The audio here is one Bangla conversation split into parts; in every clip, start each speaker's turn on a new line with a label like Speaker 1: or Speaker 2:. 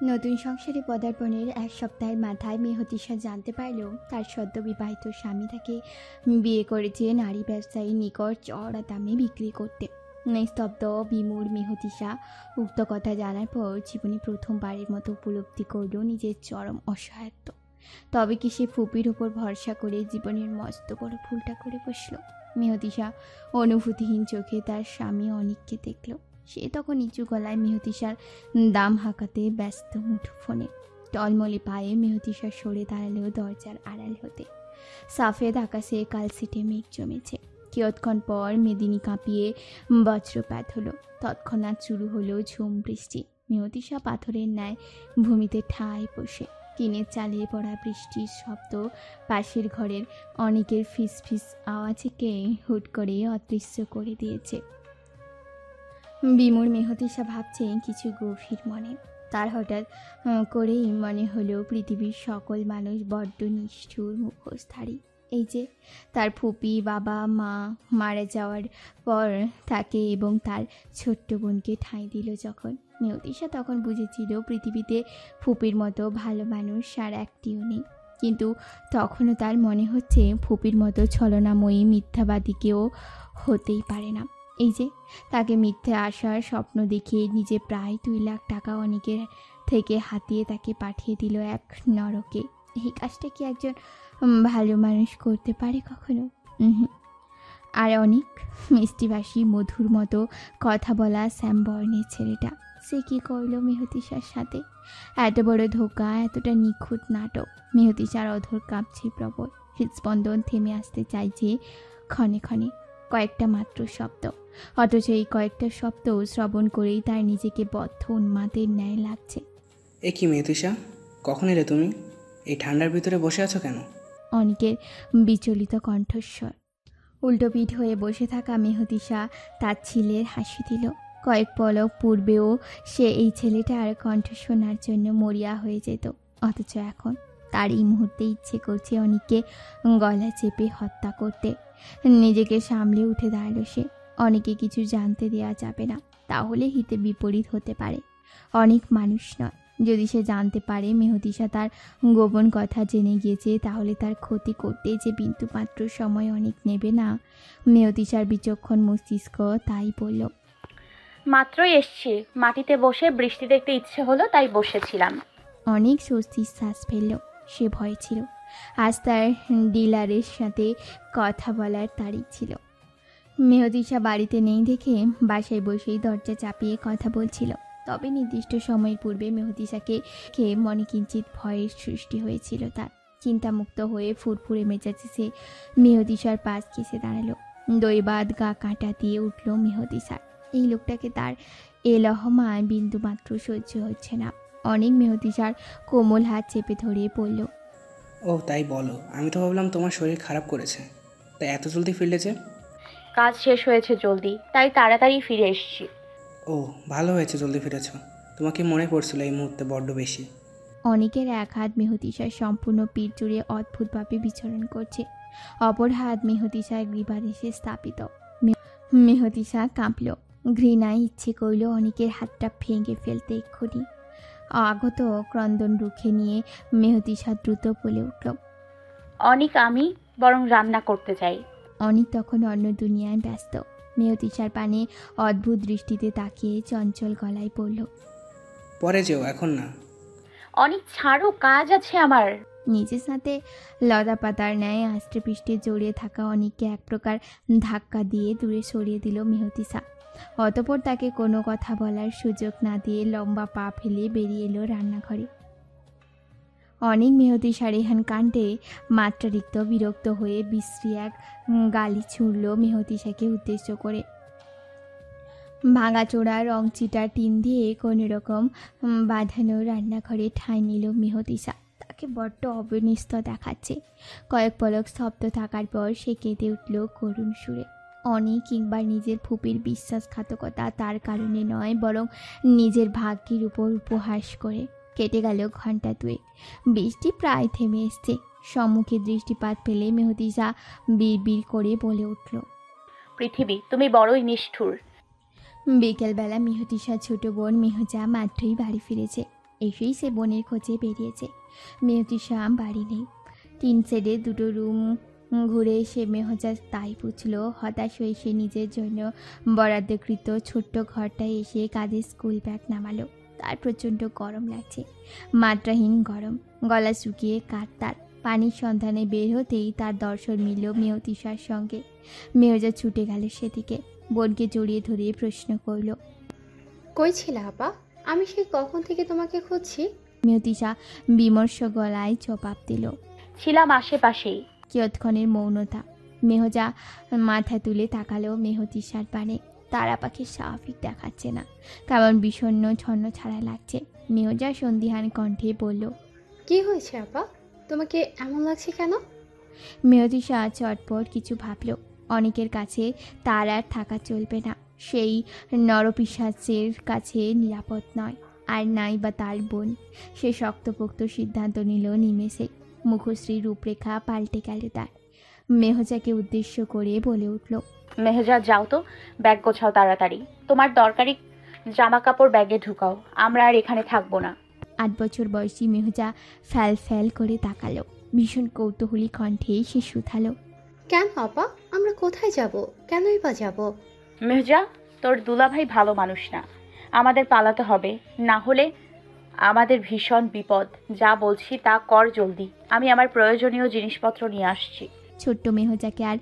Speaker 1: নতুন সংসারে পদার্পণের এক সপ্তাহের মাথায় মেহতিশা জানতে পারল তার সদ্য বিবাহিত স্বামী তাকে বিয়ে করেছে নারী ব্যবসায়ীর নিকট চড়া দামে বিক্রি করতে। নিস্তব্ধ বিমূঢ় মেহতিশা উক্ত কথা জানার পর জীবনে প্রথমবারের মতো উপলব্ধি করল নিজের চরম অসহায়ত্ব। তবে কি সে ফুপির ওপর ভরসা করে জীবনের মস্ত বড় ভুলটা করে বসল? মেহতিশা অনুভূতিহীন চোখে তার স্বামী অনিককে দেখল। সে তখন নিচু গলায় মেহতিশার দাম হাঁকাতে ব্যস্ত মুঠোফোনে। টলমলে পায়ে মেহতিশা সরে দাঁড়ালেও দরজার আড়াল হতে। সাফেদ আকাশে কালসিটে মেঘ জমেছে। কিয়ৎক্ষণ পর মেদিনী কাঁপিয়ে বজ্রপাত হলো। তৎক্ষণাৎ শুরু হলো ঝুম বৃষ্টি। মেহতিশা পাথরের ন্যায় ভূমিতে ঠায় বসে। টিনের চালিয়ে পড়া বৃষ্টির শব্দ পাশের ঘরের অনেকের ফিস ফিস আওয়াজকে হুট করে অদৃশ্য করে দিয়েছে। বিমূঢ় মেহতিশা ভাবছে কিছু গভীর মনে। তার হঠাৎ করেই মনে হলো পৃথিবীর সকল মানুষ বড্ড নিষ্ঠুর মুখোশধারী। এই যে তার ফুপি বাবা মা মারা যাওয়ার পর তাকে এবং তার ছোট্ট বোনকে ঠাঁই দিল যখন, মেহতিশা তখন বুঝেছিল পৃথিবীতে ফুপির মতো ভালো মানুষ আর একটিও নেই। কিন্তু তখনও তার মনে হচ্ছে ফুপির মতো ছলনাময়ী মিথ্যাবাদীকেও হতেই পারে না। এই যে তাকে মিথ্যে আসার স্বপ্ন দেখিয়ে নিজে প্রায় 2 লাখ টাকা অনেকের থেকে হাতিয়ে তাকে পাঠিয়ে দিল এক নরকে। এই কাজটা কি একজন ভালো মানুষ করতে পারে কখনো? আর অনেক মিষ্টিভাষী মধুর মতো কথা বলা শ্যামবর্ণের ছেলেটা, সে কি করলো মেহতিশার সাথে? এত বড় ধোঁকা, এতটা নিখুঁত নাটক। মেহতিশার অধর কাঁপছে প্রবল। হৃদস্পন্দন থেমে আসতে চাইছে ক্ষণে ক্ষণে। কয়েকটা মাত্র শব্দ, অথচ এই কয়েকটা শব্দ শ্রবণ করেই তার নিজেকে বদ্ধ উন্মাদের ন্যায় লাগছে।
Speaker 2: এ কি মেহতিশা, কখন এলে তুমি? এই ঠান্ডার ভিতরে বসে আছো কেন?
Speaker 1: অনেকের বিচলিত কণ্ঠস্বর। উল্টোপিঠ হয়ে বসে থাকা মেহতিশা তার ছেলের হাসি দিল। কয়েক পলক পূর্বেও সে এই ছেলেটার কণ্ঠ শোনার জন্য মরিয়া হয়ে যেত, অথচ এখন তার এই মুহূর্তে ইচ্ছে করছে অনেককে গলা চেপে হত্যা করতে। নিজেকে সামলে উঠে দাঁড়ালো সে। অনেকে কিছু জানতে দেওয়া যাবে না, তাহলে হিতে বিপরীত হতে পারে। অনেক মানুষ নয়। যদি সে জানতে পারে মেহতিশা তার গোপন কথা জেনে গিয়েছে, তাহলে তার ক্ষতি করতে যে বিন্দুমাত্র সময় অনেক নেবে না। মেহতিশার বিচক্ষণ মস্তিষ্ক তাই বলল।
Speaker 3: মাত্রই এসছি, মাটিতে বসে বৃষ্টি দেখতে ইচ্ছে হলো তাই বসেছিলাম।
Speaker 1: অনেক স্বস্তির শ্বাস ফেলল। সে ভয় ছিল। আজ তার ডিলারের সাথে কথা বলার তারিখ ছিল। মেহতিশা বাড়িতে নেই দেখে বাসায় বসেই দরজা চাপিয়ে কথা বলছিল। তবে নির্দিষ্ট সময়ের পূর্বে মেহতিশাকে খেয়ে মনে কিঞ্চিত ভয়ের সৃষ্টি হয়েছিল তার। চিন্তামুক্ত হয়ে ফুরফুরে মেজাজে সে মেহতিশার পাশ ঘেঁষে দাঁড়ালো। দৈবাত গা কাঁটা দিয়ে উঠল মেহতিশার। এই লোকটাকে তার এ লহমায় বিন্দুমাত্র সহ্য হচ্ছে না। অনেক মেহতিশার কোমল হাত চেপে ধরে পড়ল।
Speaker 2: ও তাই বলো, আমি তো ভাবলাম তোমার শরীর খারাপ করেছে, তাই এত জলদি ফিরলে যে?
Speaker 3: কাজ শেষ হয়েছে জলদি, তাই তাড়াতাড়ি ফিরে এসেছি।
Speaker 2: ও ভালো হয়েছে জলদি ফিরেছ, তোমাকে মনে পড়ছিল এই মুহূর্তে বড্ড বেশি।
Speaker 1: অনেকের এক হাত মেহতিশার সম্পূর্ণ পিঠ জুড়ে অদ্ভুতভাবে বিচরণ করছে, অপর হাত মেহতিশার গ্রীবাদেশে স্থাপিত। মেহতিশা কাঁপল। ঘৃণায় ইচ্ছে করল অনেকের হাতটা ভেঙে ফেলতে এক্ষুনি। আগত ক্রন্দন রুখে নিয়ে মেহতিশা দ্রুত বলে উঠল।
Speaker 3: অনেক, আমি বরং রান্না করতে যাই।
Speaker 1: অনেক তখন অন্য দুনিয়ায় ব্যস্ত। মেহতিশার পানে অদ্ভুত দৃষ্টিতে তাকিয়ে চঞ্চল গলায় পড়ল।
Speaker 2: পরে যেও, এখন না।
Speaker 3: অনেক ছাড়ো, কাজ আছে আমার।
Speaker 1: নিজের সাথে লতা পাতার ন্যায় আষ্টে পৃষ্ঠে জড়িয়ে থাকা অনেককে এক প্রকার ধাক্কা দিয়ে দূরে সরিয়ে দিল মেহতিশা। অতঃপর তাকে কোনো কথা বলার সুযোগ না দিয়ে লম্বা পা ফেলে বেরিয়ে এলো রান্নাঘরে। অনেক মেহতিশার এহান কাণ্ডে মাত্রাতিরিক্ত বিরক্ত হয়ে বিশ্রী এক গালি ছুড়ল মেহতিশাকে উদ্দেশ্য করে। ভাঙাচোরা রংচিটা টিন দিয়ে কোনো রকম বাঁধানো রান্নাঘরে ঠাঁই নিল মেহতিশা। তাকে বড্ড অবিন্যস্ত দেখাচ্ছে। কয়েক পলক স্তব্ধ থাকার পর সে কেঁদে উঠল করুণ সুরে। অনেক কিংবা নিজের ফুপির বিশ্বাসঘাতকতা তার কারণে নয়, বরং নিজের ভাগ্যের উপর উপহাস করে। কেটে গেল ঘন্টা 2। বৃষ্টি প্রায় থেমে এসছে। সম্মুখে দৃষ্টিপাত পেলে মেহতিশা বিড়বিড় করে বলে উঠল।
Speaker 3: পৃথিবী, তুমি বড়ই নিষ্ঠুর।
Speaker 1: বিকেলবেলা মেহতিশার ছোট বোন মেহজা মাত্রই বাড়ি ফিরেছে। এসেই সে বোনের খোঁজে বেরিয়েছে। মেহতিশা বাড়ি নেই। 3 সেডে 2টো রুম ঘুরে এসে মেহজাজ তাই পুছল। হতাশ হয়ে সে নিজের জন্য বরাদ্দকৃত ছোট্ট ঘরটায় এসে কাঁধে স্কুল ব্যাগ নামালো। তার প্রচণ্ড গরম লাগছে, মাত্রাহীন গরম। গলা শুকিয়ে কাঠ। পানির সন্ধানে বের হতেই তার দর্শন মিলল মেহতিশার সঙ্গে। মেহজাজ ছুটে গেল সেদিকে, বোনকে জড়িয়ে ধরে প্রশ্ন করল,
Speaker 4: কই ছিলে আপা? আমি সেই কখন থেকে তোমাকে খুঁজছি।
Speaker 1: মেহতিশা বিমর্ষ গলায় জবাব দিল।
Speaker 3: ছিলাম আশেপাশেই।
Speaker 1: কিয়ৎক্ষণের মৌনতা। মেহজা মাথা তুলে তাকালো মেহতিশার পানে। তারা পাখি স্বাভাবিক দেখাচ্ছে না, কেমন বিষণ্ণ ছন্ন ছাড়া লাগছে। মেহজা সন্দিহান কণ্ঠে বলল,
Speaker 4: কি হয়েছে আপা? তোমাকে এমন লাগছে কেন?
Speaker 1: মেহতিশা চটপট কিছু ভাবল। অনেকের কাছে তার আর থাকা চলবে না, সেই নরপিশাচের কাছে নিরাপদ নয়। আর নাই বা তার বোন। সে শক্তপোক্ত সিদ্ধান্ত নিল নিমেষে। মুখশ্রী রূপরেখা পাল্টে গেল তার। মেহজাকে উদ্দেশ্য করে বলে উঠল,
Speaker 3: মেহজা, যাও তো, ব্যাগ গোছাও তাড়াতাড়ি। তোমার দরকারি জামা কাপড় ব্যাগে ঢুকাও, আমরা আর এখানে থাকবো না।
Speaker 1: 8 বছর বয়সী মেহজা ফ্যাল ফ্যাল করে তাকালো। ভীষণ কৌতূহলী কণ্ঠে সে শুধালো,
Speaker 4: কেন আপা? আমরা কোথায় যাব? কেনই বা যাব?
Speaker 3: মেহজা, তোর দুলাভাই ভালো মানুষ না, আমাদের পালাতে হবে, না হলে আমাদের ভীষণ বিপদ। যা বলছি তা কর জলদি, আমি আমার প্রয়োজনীয় জিনিসপত্র নিয়ে আসছি।
Speaker 1: ছোট্ট মেহজাকে আর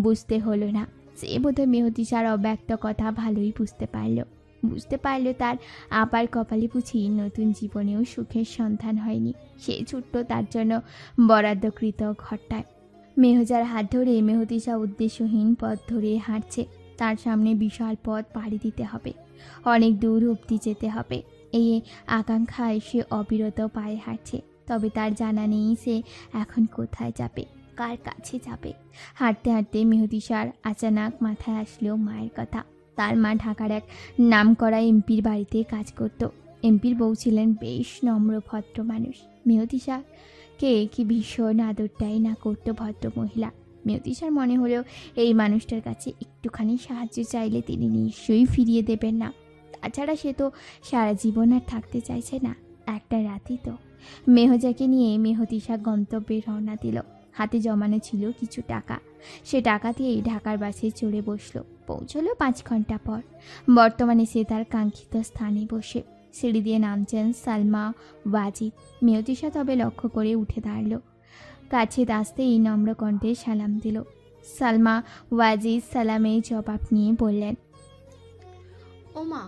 Speaker 1: বুঝতে হলো না। সে বোধহয় মেহতিশার অব্যক্ত কথা ভালোই বুঝতে পারল তার আপার কপালে বুঝি নতুন জীবনেও সুখের সন্ধান হয়নি। সে ছুটল তার জন্য বরাদ্দকৃত ঘরটায়। মেহজার হাত ধরে মেহতিশা উদ্দেশ্যহীন পথ ধরে হাঁটছে। তার সামনে বিশাল পথ পাড়ি দিতে হবে, অনেক দূর অবধি যেতে হবে। এই আকাঙ্ক্ষায় সে অবিরত পায়ে হাঁটছে। তবে তার জানা নেই সে এখন কোথায় যাবে, কার কাছে যাবে। হাঁটতে হাঁটতে মেহতিশার আচানক মাথায় আসলো মায়ের কথা। তার মা ঢাকার এক নামকরা এমপির বাড়িতে কাজ করত। এমপির বউ ছিলেন বেশ নম্র ভদ্র মানুষ। মেহতিশাকে কি ভীষণ আদরটাই না করতো ভদ্র মহিলা। মেহতিশার মনে হলো এই মানুষটার কাছে একটুখানি সাহায্য চাইলে তিনি নিশ্চয়ই ফিরিয়ে দেবেন না। তাছাড়া সে তো সারা জীবন আর থাকতে চাইছে না, একটা রাতই তো। মেহজাকে নিয়ে মেহতিশা গন্তব্যে রওনা দিল। হাতে জমানো ছিল কিছু টাকা। সে টাকা দিয়েই ঢাকার বাসে চড়ে বসলো। পৌঁছলো 5 ঘন্টা পর। বর্তমানে সে তার কাঙ্ক্ষিত স্থানে বসে। সিঁড়ি দিয়ে নামছেন সালমা ওয়াজিদ। মেহতিশা তবে লক্ষ্য করে উঠে দাঁড়ালো। কাছে আসতেই নম্র কণ্ঠে সালাম দিল। সালমা ওয়াজিদ সালামের জবাব নিয়ে বললেন,
Speaker 5: ও মা,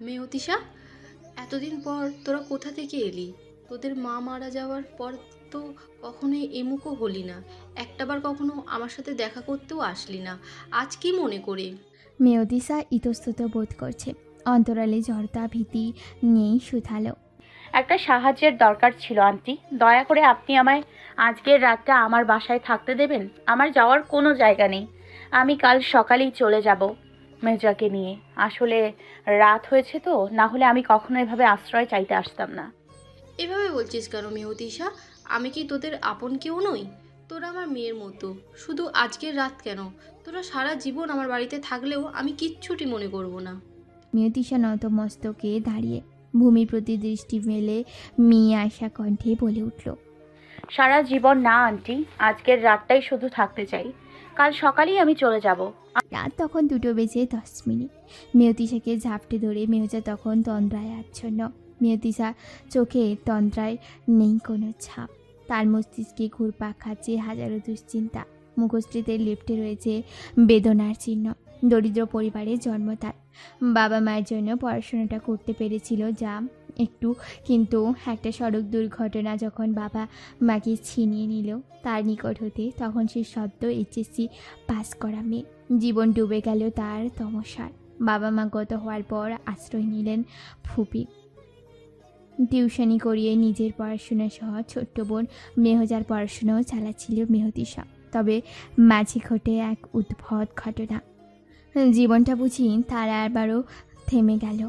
Speaker 5: মেহতিশা, এতদিন পর তোরা কোথা থেকে এলি? তোদের মা মারা যাওয়ার পর তো কখনোই এমুকও হলি না, একটাবার কখনো আমার সাথে দেখা করতেও আসলি না, আজ কি মনে করে?
Speaker 1: মেহতিশা ইতস্তত বোধ করছে। অন্তরালে জড়তা ভীতি নিয়েই শুধালো,
Speaker 3: একটা সাহায্যের দরকার ছিল আন্টি, দয়া করে আপনি আমায় আজকের রাতটা আমার বাসায় থাকতে দেবেন? আমার যাওয়ার কোনো জায়গা নেই, আমি কাল সকালেই চলে যাব মেহজাকে নিয়ে। আসলে রাত হয়েছে তো, না হলে আমি কখনো এভাবে আশ্রয় চাইতে আসতাম না।
Speaker 5: এভাবে বলছিস কেন মেহতিশা? আমি কি তোদের আপন কেউ নই? তোরা আমার মেয়ের মতো। শুধু আজকের রাত কেন, তোরা সারা জীবন আমার বাড়িতে থাকলেও আমি কিচ্ছুটি মনে করব না।
Speaker 1: মেহতিশা নতমস্তকে দাঁড়িয়ে ভূমির প্রতি দৃষ্টি মেলে মেয়ে আসা কণ্ঠে বলে উঠল,
Speaker 3: সারা জীবন না আন্টি, আজকের রাতটাই শুধু থাকতে চাই, কাল সকালেই আমি চলে যাব।
Speaker 1: রাত তখন 2:10। মেহতিশাকে ঝাপটে ধরে মেহজা তখন তন্দ্রায় আচ্ছন্ন। মেহতিশা চোখে তন্দ্রায় নেই কোনো ছাপ। তার মস্তিষ্কে ঘুরপাক খাচ্ছে হাজারো দুশ্চিন্তা। মুখশ্রীতে লেপ্টে রয়েছে বেদনার চিহ্ন। দরিদ্র পরিবারে জন্ম তার। বাবা মায়ের জন্য পড়াশোনাটা করতে পেরেছিল যা একটু, কিন্তু একটা সড়ক দুর্ঘটনা যখন বাবা মাকে ছিনিয়ে নিল তার নিকট হতে, তখন সে সদ্য HSC পাস করা মেয়ে। জীবন ডুবে গেল তার তমসার। বাবা মা গত হওয়ার পর আশ্রয় নিলেন ফুপি। টিউশনি করিয়ে নিজের পড়াশোনা সহ ছোট্ট বোন মেহজার পড়াশোনাও চালাচ্ছিল মেহতিশা। তবে মাঝে ঘটে এক উদ্ভট ঘটনা। জীবনটা বুঝি তার আবারও থেমে গেল।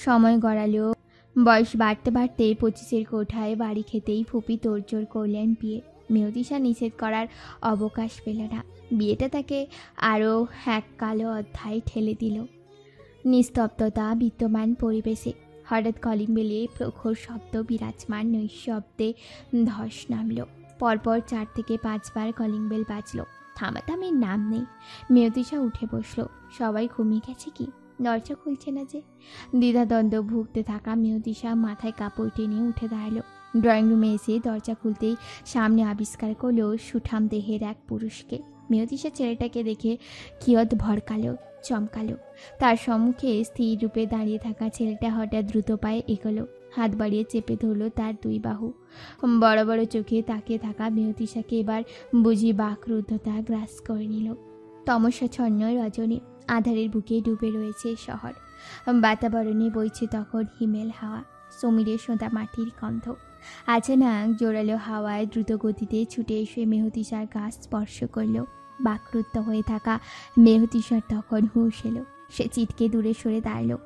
Speaker 1: সময় গড়ালো। বয়স বাড়তে বাড়তে 25-এর কোঠায় বাড়ি খেতেই ফুপি তোড়জোড় করলেন বিয়ে। মেহতিশা নিষেধ করার অবকাশ পেল না। বিয়েটা তাকে আরও এক কালো অধ্যায় ঠেলে দিল। নিস্তব্ধতা বিদ্যমান পরিবেশে। হঠাৎ কলিং বেলে প্রখর শব্দ বিরাজমান নৈশব্দে ধস নামল। পরপর 4 থেকে 5 বার কলিং বেল বাজল। থামাথামির নাম নেই। মেয়তিশা উঠে বসল। সবাই ঘুমিয়ে গেছে কি? দরজা খুলছে না যে। দ্বিধাদ্বন্দ্ব ভুগতে থাকা মেয়তিশা মাথায় কাপড় টেনে উঠে দাঁড়ালো। ড্রয়িং রুমে এসে দরজা খুলতেই সামনে আবিষ্কার করলো সুঠাম দেহের এক পুরুষকে। মেয়তিশা ছেলেটাকে দেখে কিয়ৎ ভরকালো, চমকালো। তার সম্মুখে স্থির রূপে দাঁড়িয়ে থাকা ছেলেটা হঠাৎ দ্রুত পায়ে এগোলো। হাত বাড়িয়ে চেপে ধরলো তার 2 বাহু। বড় বড় চোখে তাকিয়ে থাকা মেয়তিশাকে এবার বুঝি বাকরুদ্ধতা গ্রাস করে নিল। তমসাচ্ছন্ন রজনী, আধারের বুকে ডুবে রয়েছে শহর। বাতাবরণে বইছে তখন হিমেল হাওয়া, সমীরের সোঁদা মাটির গন্ধ। আচানক জোরালো হাওয়ায় দ্রুত গতিতে ছুটে এসে মেহতিশার গা স্পর্শ করল। বাকরুদ্ধ হয়ে থাকা মেহতিশার তখন হুঁশ এলো। সে চিটকে দূরে সরে দাঁড়ালো।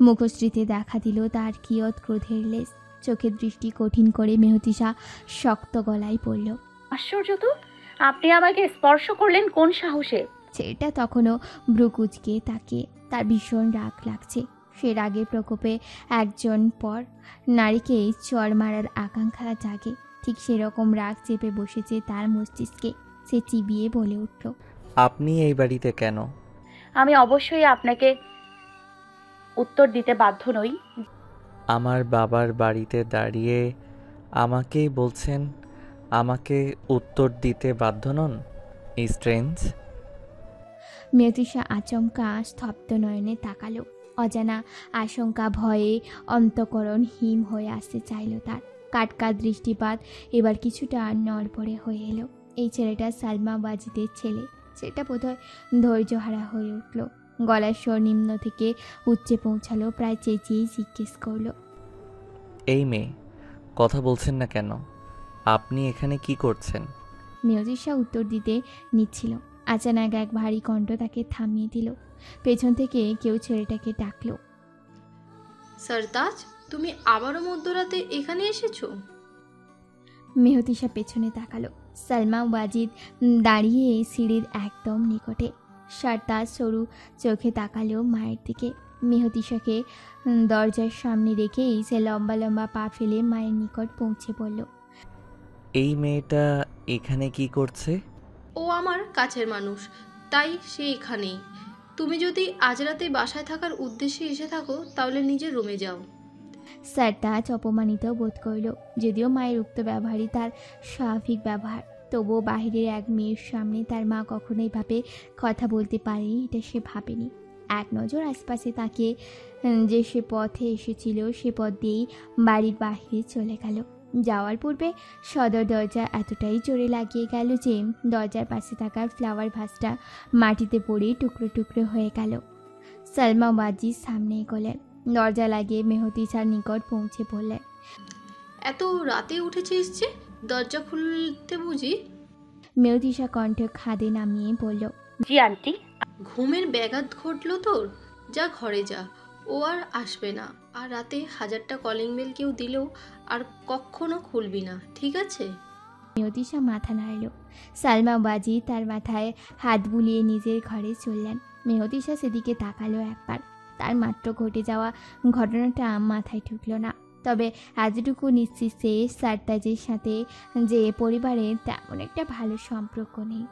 Speaker 1: মুখশ্রীতে দেখা দিল তার কিয়ৎ ক্রোধের লেজ। চোখের দৃষ্টি কঠিন করে মেহতিশা শক্ত গলায় বলল,
Speaker 3: আশ্চর্য তো, আপনি আমাকে স্পর্শ করলেন কোন সাহসে?
Speaker 1: ছেলেটা তখনও ভ্রুকুচকে তাকিয়ে। তার ভীষণ রাগ লাগছে। সে রাগের প্রকোপে একজন পর নারীকে চড় মারার আকাঙ্ক্ষা জাগে। ঠিক সেরকম রাগ চেপে বসেছে তার মস্তিষ্কে। সে চিবিয়ে বলে উঠল,
Speaker 6: আপনি এই বাড়িতে কেন?
Speaker 3: আমি অবশ্যই আপনাকে উত্তর দিতে বাধ্য নই।
Speaker 6: আমার বাবার বাড়িতে দাঁড়িয়ে আমাকেই বলছেন আমাকে উত্তর দিতে বাধ্য নন? স্ট্রেঞ্জ।
Speaker 1: মেয়তিশা আচমকা স্তব্ধ নয়নে তাকালো। অজানা আশঙ্কা ভয়ে অন্তঃকরণ হিম হয়ে আসতে চাইল তার। কাটকা দৃষ্টিপাত এবার কিছুটা নড়বড়ে হয়ে এলো। এই ছেলেটা সালমা ওয়াজিদের ছেলে। সেটা বোধহয় ধৈর্যহারা হয়ে উঠল। গলার স্বর নিম্ন থেকে উচ্চে পৌঁছালো। প্রায় চেঁচিয়েই জিজ্ঞেস করলো,
Speaker 6: এই মেয়ে, কথা বলছেন না কেন? আপনি এখানে কি করছেন?
Speaker 1: মেয়তিশা উত্তর দিতে নিচ্ছিল। আচানক এক ভারী কণ্ঠ তাকে থামিয়ে দিল। পেছন থেকে কেউ ছেলেটাকে ডাকলো,
Speaker 5: সরতাজ, তুমি আবারও মধ্যরাতে এখানে এসেছো?
Speaker 1: মেহতিশা পেছনে তাকালো। সালমা ওয়াজিদ দাঁড়িয়ে সিঁড়ির একদম নিকটে। সরতাজ সরু চোখে তাকালো মায়ের দিকে। মেহতিশাকে দরজার সামনে রেখেই সে লম্বা লম্বা পা ফেলে মায়ের নিকট পৌঁছে পড়ল।
Speaker 6: এই মেয়েটা এখানে কি করছে?
Speaker 5: ও আমার কাছের মানুষ, তাই সে এখানেই। তুমি যদি আজ রাতে বাসায় থাকার উদ্দেশ্যে এসে থাকো তাহলে নিজের রুমে যাও।
Speaker 1: সরতাজ অপমানিত বোধ করল। যদিও মায়ের উক্ত ব্যবহারই তার স্বাভাবিক ব্যবহার, তবুও বাহিরের এক মেয়ের সামনে তার মা কখনোই ভাবে কথা বলতে পারে এটা সে ভাবেনি। এক নজর আশপাশে তাকিয়ে যে সে পথে এসেছিল সে পথ দিয়েই বাড়ির বাহিরে চলে গেল। যাওয়ার পূর্বে সদর দরজা এতটাই জোরে লাগিয়ে গেল যে দরজার পাশে থাকা ফ্লাওয়ার ভাসটা মাটিতে পড়ে টুকরো টুকরো হয়ে গেল। সালমা ওয়াজিদ সামনে এগোলেন। দরজা লাগিয়ে মেহতিশার নিকট পৌঁছে পড়লেন।
Speaker 5: এত রাতে উঠেছিস যে, দরজা খুলতে বুঝি?
Speaker 1: মেহতিশা কণ্ঠ খাদে নামিয়ে বলল,
Speaker 3: জি আন্টি।
Speaker 5: ঘুমের ব্যাঘাত ঘটলো তোর? যা ঘরে যা, ও আর আসবে না। আর রাতে 1000টা কলিং বেল কেউ দিলেও আর কখনো খুলবি না, ঠিক আছে?
Speaker 1: মেহতিশা মাথা নাড়ল। সালমা ওয়াজিদ তার মাথায় হাত বুলিয়ে নিজের ঘরে চললেন। মেহতিশা সেদিকে তাকালো একবার। তার মাত্র ঘটে যাওয়া ঘটনাটা মাথায় ঢুকল না। তবে এতটুকু নিশ্চিত সে সারতাজের সাথে যে পরিবারের তেমন একটা ভালো সম্পর্ক নেই।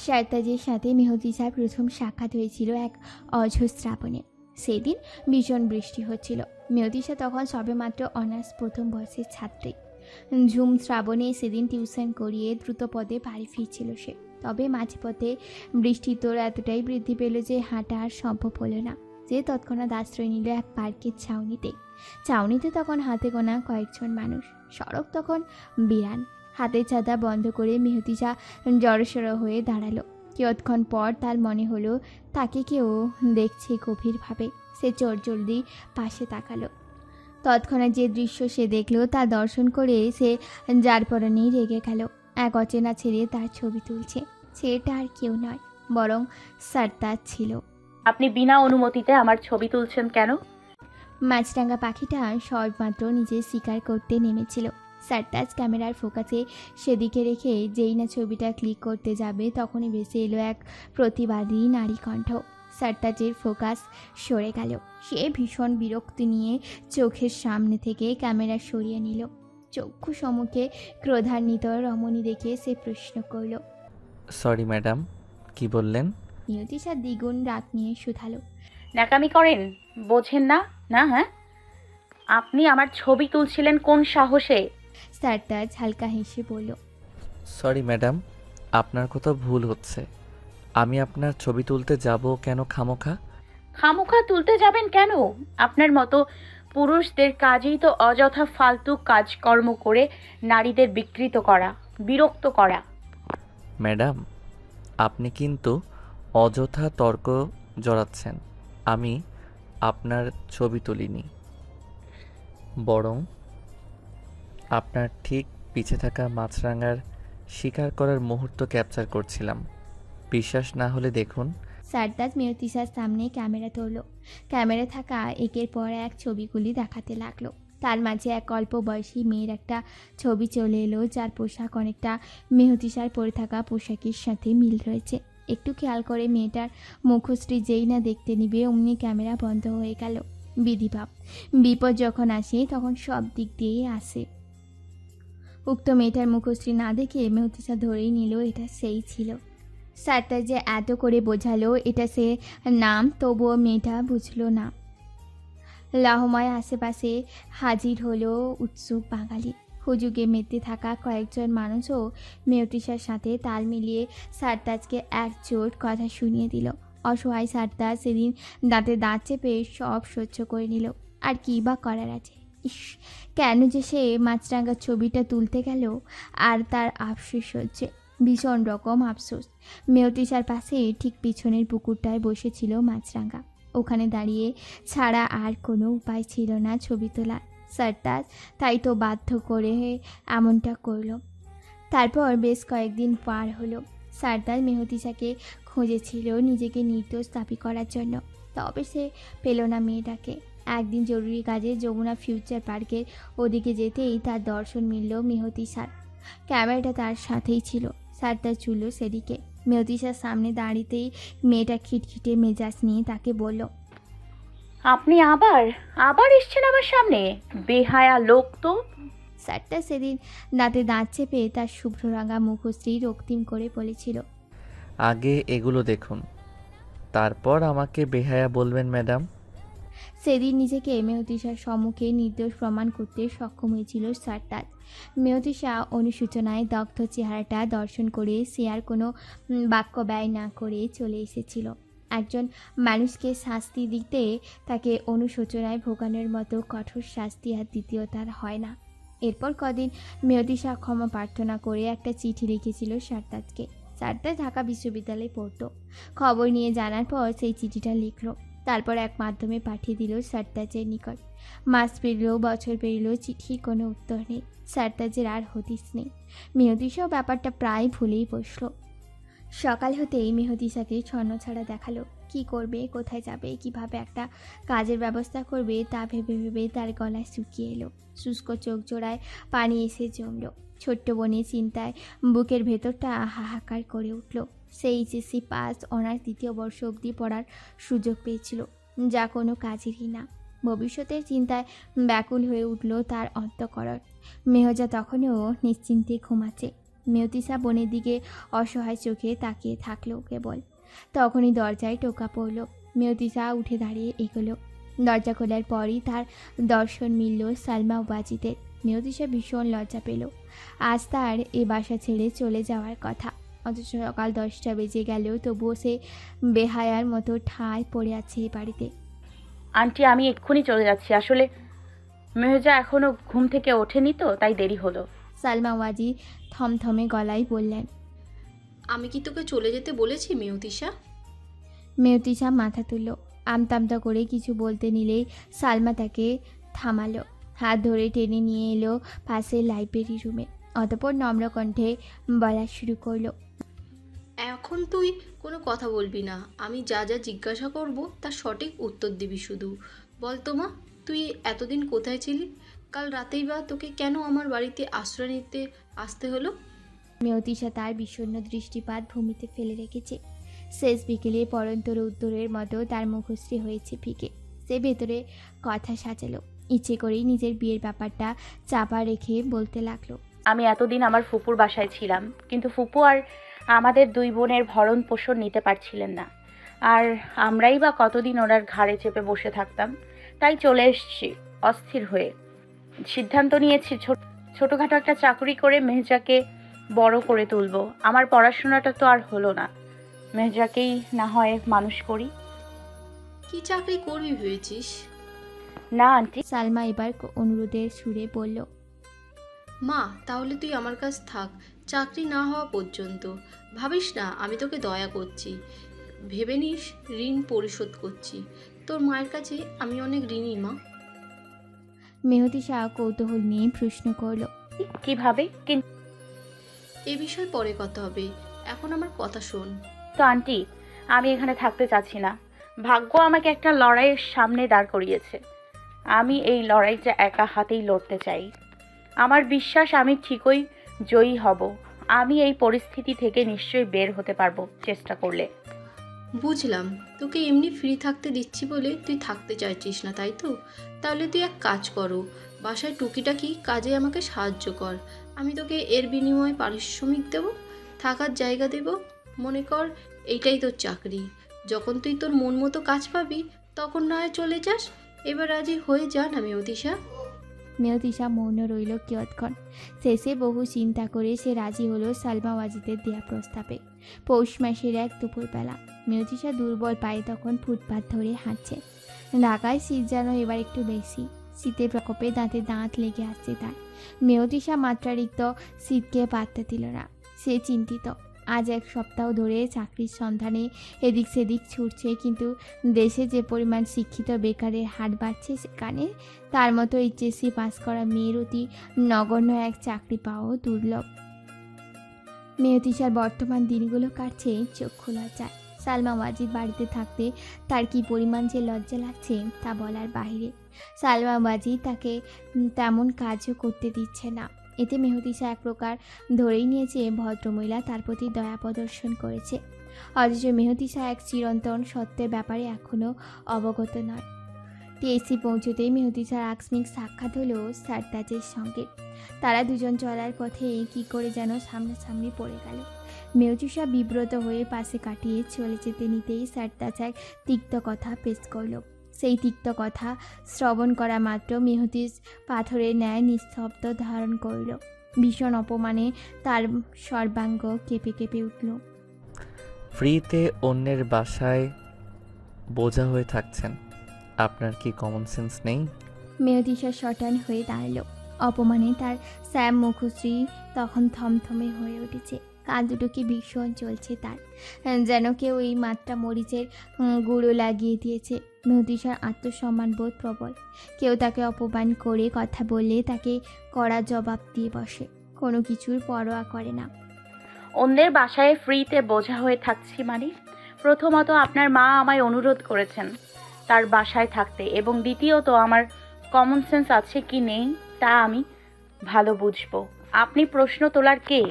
Speaker 1: সারতাজের সাথে মেহতিশার প্রথম সাক্ষাৎ হয়েছিল এক অঝোর শ্রাবণে। সেদিন ভীষণ বৃষ্টি হচ্ছিল। মেহতিশা তখন সবেমাত্র অনার্স প্রথম বর্ষের ছাত্রী। ঝুম শ্রাবণে সেদিন টিউশন করিয়ে দ্রুত পদে বাড়ি ফিরছিল সে। তবে মাঝপথে বৃষ্টির তোর এতটাই বৃদ্ধি পেল যে হাঁটা আর সম্ভব হলো না। যে তৎক্ষণাৎ আশ্রয় নিল এক পার্কের ছাউনিতে। ছাউনিতে তখন হাতে গোনা কয়েকজন মানুষ। সড়ক তখন বিরান। হাতের ছাতা বন্ধ করে মেহতিশা জড়সড় হয়ে দাঁড়ালো। কিয়ৎক্ষণ পর তার মনে হলো তাকে কেউ দেখছে গভীরভাবে। সে জলদি পাশে তাকালো। তৎক্ষণাৎ যে দৃশ্য সে দেখলো তা দর্শন করে সে যার পরনেই রেগে গেল। এক অচেনা ছেলে তার ছবি তুলছে। ছেলেটা আর কেউ নয়, বরং সরতাজ ছিল।
Speaker 3: আপনি বিনা অনুমতিতে আমার ছবি তুলছেন কেন?
Speaker 1: মাছরাঙা পাখিটা সবেমাত্র নিজের শিকার করতে নেমেছিল। সরতাজ ক্যামেরার ফোকাসে সেদিকে রেখে যেই না ছবিটা ক্লিক করতে যাবে তখনই ভেসে এলো এক প্রতিবাদী নারী কণ্ঠ। সারতাজের ফোকাস সরে গেল। সে ভীষণ বিরক্তি নিয়ে চোখের সামনে থেকে ক্যামেরা সরিয়ে নিল। চক্ষু সম্মুখে ক্রোধান্বিত রমণী দেখে সে প্রশ্ন করল।
Speaker 6: সরি ম্যাডাম, কি বললেন?
Speaker 1: নিয়তিশা দ্বিগুণ রাগ নিয়ে শুধালো।
Speaker 3: ন্যাকামি করেন, বোঝেন না? না হ্যাঁ, আপনি আমার ছবি তুলছিলেন কোন সাহসে?
Speaker 1: সারতাজ হালকা হেসে বলল।
Speaker 6: সরি ম্যাডাম, আপনার কোথাও ভুল হচ্ছে। আমি আপনার ছবি তুলতে যাব কেন খামোখা?
Speaker 3: খামোখা তুলতে যাবেন কেন? আপনার মতো পুরুষদের কাজই তো অযথা ফালতু কাজকর্ম করে নারীদের বিকৃত করা, বিরক্ত করা।
Speaker 6: ম্যাডাম, আপনি কিন্তু অযথা তর্ক জড়াচ্ছেন। আমি আপনার ছবি তুলিনি, বরং আপনার ঠিক পিছে থাকা মাছরাঙার শিকার করার মুহূর্ত ক্যাপচার করছিলাম। বিশ্বাস না হলে দেখুন।
Speaker 1: সারতাজ মিয়তিশার সামনে ক্যামেরা ধরল। ক্যামেরা থাকা একের পর এক ছবিগুলি দেখাতে লাগলো। তার মাঝে এক অল্প বয়সী মেয়ের একটা ছবি চলে এলো, যার পোশাক অনেকটা মেহতিশার পরে থাকা পোশাকের সাথে মিল রয়েছে। একটু খেয়াল করে মেয়েটার মুখশ্রী যেই না দেখতে নিবে অমনি ক্যামেরা বন্ধ হয়ে গেল। বিধিভাব, বিপদ যখন আসে তখন সব দিক দিয়েই আসে। উক্ত মেয়েটার মুখশ্রী না দেখে মেহতিশা ধরেই নিল এটা সেই ছিল। সারতাজ যে এত করে বোঝালো এটা সে নাম, তবুও মেয়েটা বুঝলো না। লাহমায় আশেপাশে হাজির হলো উৎসুক বাঙালি। হুজুগে মেতে থাকা কয়েকজন মানুষও মেয়টিসার সাথে তাল মিলিয়ে সারতাজকে একজোট কথা শুনিয়ে দিল। অসহায় সারতাজ সেদিন দাঁতে দাঁত চেপে সব সহ্য করে নিল। আর কী বা করার আছে? ইস, কেন যে সে মাছরাঙার ছবিটা তুলতে গেল, আর তার আফসোস হচ্ছে, ভীষণ রকম আফসোস। মেয়টিসার পাশে ঠিক পিছনের পুকুরটায় বসেছিল মাছরাঙা। ওখানে দাঁড়িয়ে ছাড়া আর কোনো উপায় ছিল না ছবি তোলা। সারতাজ তাই তো বাধ্য করে এমনটা করল। তারপর বেশ কয়েকদিন পার হলো। সারতাজ মেহতিসাকে খুঁজেছিল নিজেকে নির্দোষ দাবি করার জন্য, তবে সে পেল না মেয়েটাকে। একদিন জরুরি কাজে যমুনা ফিউচার পার্কের ওদিকে যেতেই তার দর্শন মিলল মেহতিসার। ক্যামেরাটা তার সাথেই ছিল। সারতাজ চুলো সেদিকে। মেহতিসার সামনে দাঁড়িয়েতেই মেয়েটা খিটখিটে মেজাজ নিয়ে তাকে বলল,
Speaker 3: আপনি আবার আবার এসছেন আমার সামনে? বেহায়া লোক তো।
Speaker 1: সারতাজ সেদিন দাঁতে দাঁত চেপে তার শুভ্ররাঙা মুখশ্রী রক্তিম করে বলেছিল,
Speaker 6: আগে এগুলো দেখুন, তারপর আমাকে বেহায়া বলবেন ম্যাডাম।
Speaker 1: সেদিন নিজেকে মেহতিসার সম্মুখে নির্দোষ প্রমাণ করতে সক্ষম হয়েছিল সারতাজ। মেহতিসা অনুসূচনায় দগ্ধ চেহারাটা দর্শন করে সে আর কোনো বাক্য ব্যয় না করে চলে এসেছিল। একজন মানুষকে শাস্তি দিতে তাকে অনুশোচনায় ভোগানোর মতো কঠোর শাস্তি আর দ্বিতীয় তার হয় না। এরপর কদিন মেহতিসা ক্ষমা প্রার্থনা করে একটা চিঠি লিখেছিল সারতাজকে। সারতাজ ঢাকা বিশ্ববিদ্যালয়ে পড়তো। খবর নিয়ে জানার পর সেই চিঠিটা লিখল। তারপর এক মাধ্যমে পাঠিয়ে দিল সারতাজের নিকট। মাস পেরল, বছর পেরল, চিঠির কোনো উত্তর নেই। সারতাজের আর হদিস নেই। মেহতিসাও ব্যাপারটা প্রায় ভুলেই বসল। সকাল হতেই মেহতিসাকে ছন্নছাড়া দেখালো। কি করবে, কোথায় যাবে, কিভাবে একটা কাজের ব্যবস্থা করবে তা ভেবে ভেবে তার গলায় শুকিয়ে এলো। শুষ্ক চোখ জোড়ায় পানি এসে জমল। ছোট্ট বোনের চিন্তায় বুকের ভেতরটা হাহাকার করে উঠল। সে এইচএসসি পাস, অনার্স দ্বিতীয় বর্ষ অবধি পড়ার সুযোগ পেয়েছিল, যা কোনো কাজেরই না। ভবিষ্যতের চিন্তায় ব্যাকুল হয়ে উঠল তার অন্তঃকরণ। মেহজা তখনও নিশ্চিন্তে ঘুমাচ্ছে। মেহতিসা বোনের দিকে অসহায় চোখে তাকিয়ে থাকলো কেবল। তখনই দরজায় টোকা পড়ল। মেহতিসা উঠে দাঁড়িয়ে এগোলো। দরজা খোলার পরই তার দর্শন মিলল সালমা ওয়াজিদের। মেহতিসা ভীষণ লজ্জা পেল। আজ তার এ বাসা ছেড়ে চলে যাওয়ার কথা, অথচ সকাল 10টা বেজে গেলেও তবুও সে বেহায়ার মতো ঠায় পড়ে আছে এ বাড়িতে।
Speaker 3: আন্টি, আমি এক্ষুনি চলে যাচ্ছি। আসলে মেহজা এখনো ঘুম থেকে ওঠেনি তো, তাই দেরি হলো।
Speaker 1: সালমা ওয়াজি থমথমে গলায় বললেন।
Speaker 5: আমি কি তোকে চলে যেতে বলেছি মেয়তিশা?
Speaker 1: মেহতিসা মাথা তুলল। আমতামতা করে কিছু বলতে নিলেই সালমা তাকে থামালো। হাত ধরে টেনে নিয়ে এলো পাশের লাইব্রেরি রুমে। অতঃপর নম্র কণ্ঠে বলা শুরু করলো,
Speaker 5: এখন তুই কোনো কথা বলবি না। আমি যা যা জিজ্ঞাসা করব তার সঠিক উত্তর দিবি শুধু। বল তো মা, তুই এতদিন কোথায় ছিলি? কাল রাতেই বা তোকে কেন আমার বাড়িতে আশ্রয় নিতে আসতে হলো?
Speaker 1: মেহতিসা তার বিষণ্ণ দৃষ্টিপাত ভূমিতে ফেলে রেখেছে। শেষ বিকেলে পরন্তর উত্তরের মতো তার মুখশ্রী হয়েছে ফিকে। সে ভেতরে কথা সাজালো, ইচ্ছে করেই নিজের বিয়ের ব্যাপারটা চাপা রেখে বলতে লাগলো।
Speaker 3: আমি এতদিন আমার ফুপুর বাসায় ছিলাম, কিন্তু ফুপু আর আমাদের দুই বোনের ভরণ পোষণ নিতে পারছিলেন না। আর আমরাই বা কতদিন ওনার ঘাড়ে চেপে বসে থাকতাম। তাই চলে এসেছি অস্থির হয়ে। সিদ্ধান্ত নিয়েছি ছোটোখাটো একটা চাকরি করে মেহজাকে বড় করে তুলবো। আমার পড়াশোনাটা তো আর হলো না, মেহজাকেই না হয় মানুষ করি।
Speaker 5: কি চাকরি করবি ভেবেছিস?
Speaker 3: না আন্টি।
Speaker 1: সালমা এবার অনুরোধের সুরে বলল।
Speaker 5: মা, তাহলে তুই আমার কাছে থাক চাকরি না হওয়া পর্যন্ত। ভাবিস না আমি তোকে দয়া করছি, ভেবে নিস ঋণ পরিশোধ করছি। তোর মায়ের কাছে আমি অনেক ঋণী মা।
Speaker 1: মেহতি শাহ কৌতূহল নিয়ে প্রশ্ন করলো।
Speaker 3: কিভাবে? কিন্তু
Speaker 5: এ বিষয় পরে কথা হবে, এখন আমার কথা শোন।
Speaker 3: তো আন্টি, আমি এখানে থাকতে চাচ্ছি না। ভাগ্য আমাকে একটা লড়াইয়ের সামনে দাঁড় করিয়েছে। আমি এই লড়াইটা একা হাতেই লড়তে চাই। আমার বিশ্বাস আমি ঠিকই জয়ী হব। আমি এই পরিস্থিতি থেকে নিশ্চয়ই বের হতে পারবো চেষ্টা করলে।
Speaker 5: বুঝলাম, তোকে এমনি ফ্রি থাকতে দিচ্ছি বলে তুই থাকতে চাইছিস না, তাই তো? তাহলে তুই এক কাজ করো, বাসায় টুকিটাকি কাজে আমাকে সাহায্য কর। আমি তোকে এর বিনিময়ে পারিশ্রমিক দেব, থাকার জায়গা দেব। মনে কর এইটাই তোর চাকরি। যখন তুই তোর মন মতো কাজ পাবি তখন না হয় চলে যাস। এবার রাজি হয়ে যা না মেয়তিশা।
Speaker 1: মেয়তিশা মৌন রইল কিয়ৎক্ষণ। শেষে বহু চিন্তা করে সে রাজি হলো সালমা ওয়াজিদের দেয়া প্রস্তাবে। পৌষ মাসের এক দুপুরবেলা মেয়তিশা দুর্বল পায়ে তখন ফুটপাত ধরে হাঁটছে। ঢাকায় শীত যেন এবার একটু বেশি। শীতের প্রকোপে দাঁতে দাঁত লেগে আসছে তার। মেয়তিশা মাত্রারিক্ত শীতকে পাত্তা দিল না। সে চিন্তিত। আজ এক সপ্তাহ ধরে চাকরির সন্ধানে এদিক সেদিক ছুটছে, কিন্তু দেশে যে পরিমাণ শিক্ষিত বেকারের হার বাড়ছে সেখানে তার মতো এইচএসসি পাস করা মেয়ের অতি নগণ্য এক চাকরি পাওয়াও দুর্লভ। মেয়তিশার বর্তমান দিনগুলো কাটছে চক্ষু লজ্জায়। সালমা ওয়াজিদ বাড়িতে থাকতে তার কি পরিমাণ যে লজ্জা লাগছে তা বলার বাইরে। সালমা ওয়াজিদ তাকে তেমন কাজও করতে দিচ্ছে না। এতে মেহতিশা এক প্রকার ধরেই নিয়েছে ভদ্রমহিলা তার প্রতি দয়া প্রদর্শন করেছে। অথচ মেহতিশা এক চিরন্তন সত্যের ব্যাপারে এখনও অবগত নয়। টিএসসি পৌঁছতেই মেহতিশার আকস্মিক সাক্ষাৎ হলো সারতাজের সঙ্গে। তারা দুজন চলার পথে কি করে যেন সামনাসামনি পড়ে গেল। মেহতিশা বিব্রত হয়ে পাশে কাটিয়ে চলে যেতে নিতেই সারতাজ এক তিক্ত কথা পেশ করল। সেই তিক্ত কথা শ্রবণ করা মাত্র মেহতিজ পাথরের ন্যায় নিস্তব্ধ ধারণ করল। ভীষণ অপমানে তার সর্বাঙ্গ কেঁপে কেঁপে উঠল।
Speaker 6: ফ্রিতে অন্যের বাসায় বোঝা হয়ে থাকছেন, আপনার কি কমন সেন্স নেই?
Speaker 1: মেহতিশা শটান হয়ে দাঁড়াল। অপমানে তার স্যাম মুখশ্রী তখন থমথমে হয়ে উঠেছে। কান দুটো কি ভীষণ চলছে তার, যেন কেউ এই মাত্রা মরিচের গুঁড়ো লাগিয়ে দিয়েছে। মেহতিশার আত্মসম্মান বোধ প্রবল। কেউ তাকে অপমান করে কথা বললে তাকে কড়া জবাব দিয়ে বসে, কোনো কিছুর পরোয়া করে না।
Speaker 3: অন্যের বাসায় ফ্রিতে বোঝা হয়ে থাকছি মানে? প্রথমত আপনার মা আমায় অনুরোধ করেছেন তার বাসায় থাকতে, এবং দ্বিতীয়ত আমার কমন সেন্স আছে কি নেই তা আমি ভালো বুঝবো। আপনি প্রশ্ন তোলার কে?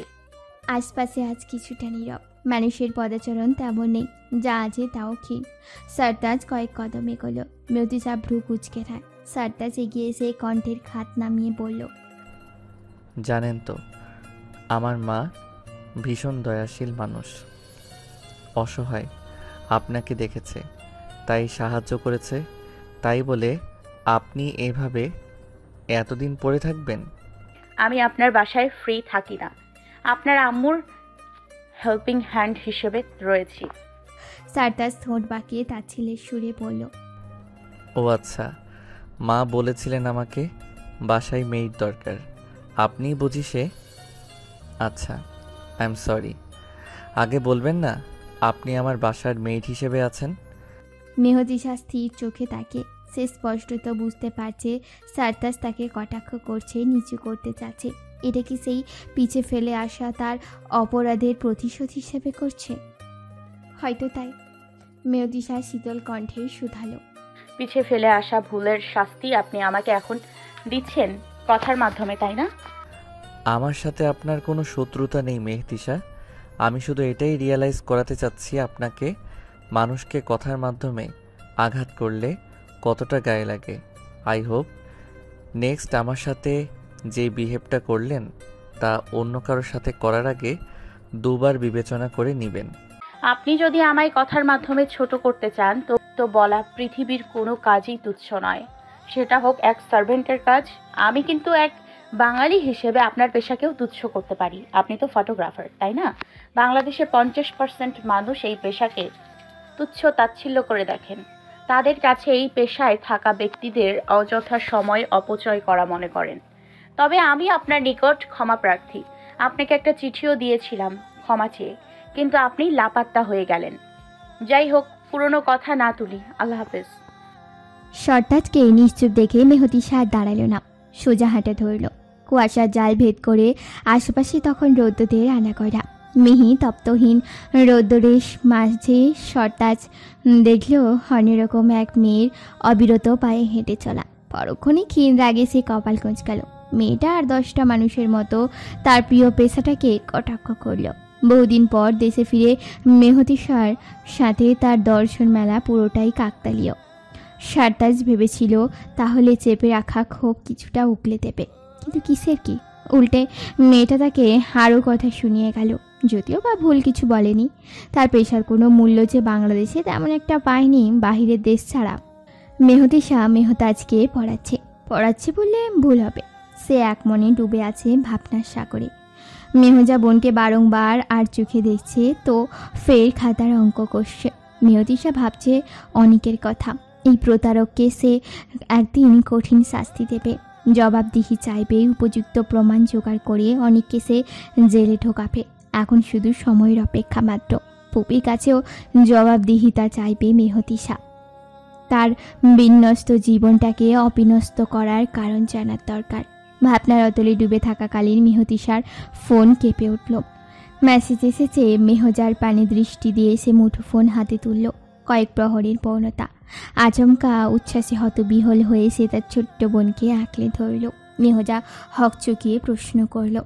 Speaker 1: আশপাশে আজ কিছুটা নীরব। মানুষের পদাচরণ তেমন নেই, যা আছে তাও ক্ষীণ। সারতাজ কয়েক কদম এগোলো। মেহতিশা ভ্রু কুঁচকে থাকে। সারতাজ এগিয়ে এসে কণ্ঠের খাত নামিয়ে বলল,
Speaker 6: জানেন তো, আমার মা ভীষণ দয়াশীল মানুষ। অসহায়, আপনাকে দেখেছে তাই সাহায্য করেছে। তাই বলে আপনি এভাবে এতদিন পড়ে থাকবেন?
Speaker 3: আমি আপনার বাসায় ফ্রি থাকি না, আপনার আম্মুর হেল্পিং হ্যান্ড হিসেবে রয়েছি।
Speaker 1: সারতাজ ঠোঁট বাঁকিয়ে তার ছেলের সুরে বলল,
Speaker 6: ও আচ্ছা, মা বলেছিলেন আমাকে বাসায় মেয়ের দরকার, আপনিই বুঝি সে? আচ্ছা, আই এম সরি। আগে বলবেন না আপনি আমার বাসার মেয়েড হিসেবে আছেন?
Speaker 1: মেহতিশা স্থির চোখে তাকে। সে স্পষ্টত বুঝতে পারছে সারতাজ তাকে কটাক্ষ করছে, নিচু করতে চাচ্ছে। এটা কি সেই পিছে ফেলে আসা তার অপরাধের প্রতিশোধ হিসেবে করছে? হয়তো তাই। মেহতিশা শীতল কণ্ঠে শুধালো,
Speaker 3: পিছে ফেলে আসা ভুলের শাস্তি আপনি আমাকে এখন দিচ্ছেন কথার মাধ্যমে, তাই না?
Speaker 6: আমার সাথে আপনার কোনো শত্রুতা নেই মেহতিশা। আমি শুধু এটাই রিয়েলাইজ করাতে চাচ্ছি আপনাকে, মানুষকে কথার মাধ্যমে আঘাত করলে কতটা গায়ে লাগে। আই হোপ নেক্সট আমার সাথে যে বিহেভটা করলেন তা অন্য কারোর সাথে করার আগে দুবার বিবেচনা করে নেবেন।
Speaker 3: আপনি যদি আমায় কথার মাধ্যমে ছোট করতে চান তো বলা পৃথিবীর কোনো কাজই তুচ্ছ নয়, সেটা হোক এক সার্ভেন্টের কাজ। আমি কিন্তু এক বাঙালি হিসেবে আপনার পেশাকেও তুচ্ছ করতে পারি। আপনি তো ফটোগ্রাফার, তাই না? বাংলাদেশে 50% মানুষ এই পেশাকে তুচ্ছ তাচ্ছিল্য করে দেখেন। তাদের কাছে এই পেশায় থাকা ব্যক্তিদের অযথা সময় অপচয় করা মনে করেন। তবে আমি আপনার নিকট ক্ষমা প্রার্থী। আপনাকে একটা চিঠিও দিয়েছিলাম ক্ষমা চেয়ে, কিন্তু আপনি লাপাত্তা হয়ে গেলেন। যাই হোক, পুরনো কথা না তুলি। আল্লাহ হাফেজ।
Speaker 1: শর্তাজকে নিশ্চুপ দেখে মেহতি সার দাঁড়ালো না, সোজা হাঁটা ধরল। কুয়াশার জাল ভেদ করে আশেপাশে তখন রৌদ্রদের আনাগড়া। মিহি তপ্তহীন রৌদ্রের মাঝে শর্তাজ দেখল অন্যরকম এক মেয়ের অবিরত পায়ে হেঁটে চলা। পরক্ষণে ক্ষীণ রাগে সে কপাল কোঁচকাল। মেয়েটা আর 10টা মানুষের মতো তার প্রিয় পেশাটাকে কটাক্ষ করল। বহুদিন পর দেশে ফিরে মেহতিসার সাথে তার দর্শন মেলা পুরোটাই কাকতালীয়। শর্তাজ ভেবেছিল তাহলে চেপে রাখা ক্ষোভ কিছুটা উগলে দেবে, কিন্তু কিসের কি, উল্টে মেয়েটা তাকে আরও কথা শুনিয়ে গেল। যদিও বা ভুল কিছু বলেনি, তার পেশার কোনো মূল্য যে বাংলাদেশে তেমন একটা পায়নি বাহিরের দেশ ছাড়া। মেহতিসা মেহতাজকে পড়াচ্ছে বললে ভুল হবে। সে এক মনে ডুবে আছে ভাবনার সাগরে। মেহজা বোনকে বারংবার আর চোখে দেখছে তো ফের খাতার অঙ্ক কষছে। মেহতিসা ভাবছে অনেকের কথা। এই প্রতারককে সে একদিন কঠিন শাস্তি দেবে, জবাবদিহি চাইবে, উপযুক্ত প্রমাণ জোগাড় করে অনেককে সে জেলে ঢোকাবে। এখন শুধু সময়ের অপেক্ষা মাত্র। পুপির কাছেও জবাবদিহিতা চাইবে মেহতিসা। তার বিন্যস্ত জীবনটাকে অবিনস্ত করার কারণ জানার দরকার। ভাবনার অতলে ডুবে থাকাকালীন মেহতিসার ফোন কেঁপে উঠল। মেসেজ এসেছে। মেহজার পানে দৃষ্টি দিয়ে সে মুঠোফোন হাতে তুলল। কয়েক প্রহরের পৌনতা। আচমকা উচ্ছ্বাসে হতবিহল হয়ে সে তার ছোট্ট বোনকে আঁকলে ধরল। মেহজা হক চকিয়ে প্রশ্ন করল,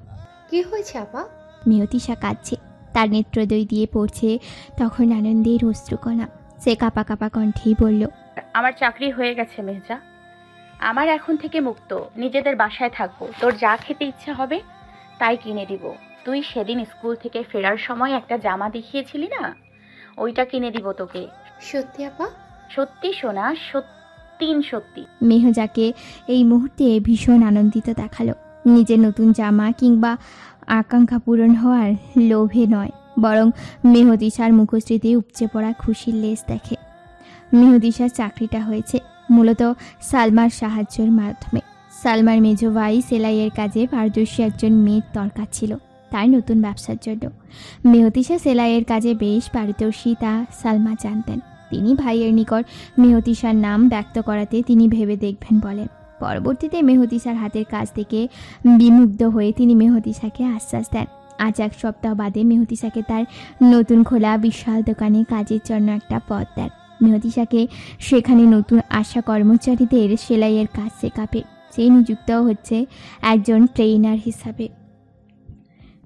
Speaker 4: কি হয়েছে আপা?
Speaker 1: মেহতিসা কাঁদছে, তার নেত্রদয় দিয়ে পড়ছে তখন আনন্দের অশ্রুকণা। সে কাঁপা কাঁপা কণ্ঠেই বলল,
Speaker 3: আমার চাকরি হয়ে গেছে মেহজা। আমার এখন থেকে মুক্ত, নিজেদের বাসায় থাকবো। তোর যা খেতে ইচ্ছা হবে তাই কিনে দিব। তুই সেদিন স্কুল থেকে ফেরার সময় একটা জামা দেখিয়েছিলি না, ওইটা কিনে দিব তোকে।
Speaker 4: সত্যি আপা?
Speaker 3: সত্যি সোনা, সত্যি।
Speaker 1: মেহজাকে এই মুহূর্তে ভীষণ আনন্দিত দেখালো। নিজের নতুন জামা কিংবা আকাঙ্ক্ষা পূরণ হওয়ার লোভে নয়, বরং মেহদিসার মুখশ্রীতে উপচে পড়া খুশির লেশ দেখে। মেহদিসার চাকরিটা হয়েছে মূলত সালমার সাহায্যের মাধ্যমে। সালমার মেজ ভাই সেলাইয়ের কাজে পারদর্শী একজন মেয়ের দরকার ছিল তার নতুন ব্যবসার জন্য। মেহদিসা সেলাইয়ের কাজে বেশ পারদর্শী তা সালমা জানতেন। তিনি ভাইয়ের নিকট মেহতিসার নাম ব্যক্ত করাতে তিনি ভেবে দেখবেন বলেন। পরবর্তীতে মেহতিসার হাতের কাজ থেকে বিমুগ্ধ হয়ে তিনি মেহতিসাকে আশ্বাস দেন। আজ 1 সপ্তাহ বাদে মেহতিসাকে তার নতুন খোলা বিশাল দোকানে কাজের জন্য একটা পদ দেন। মেহতিসাকে সেখানে নতুন আসা কর্মচারীদের সেলাইয়ের কাজ শেখাবে। সে নিযুক্ত হচ্ছে একজন ট্রেইনার হিসাবে।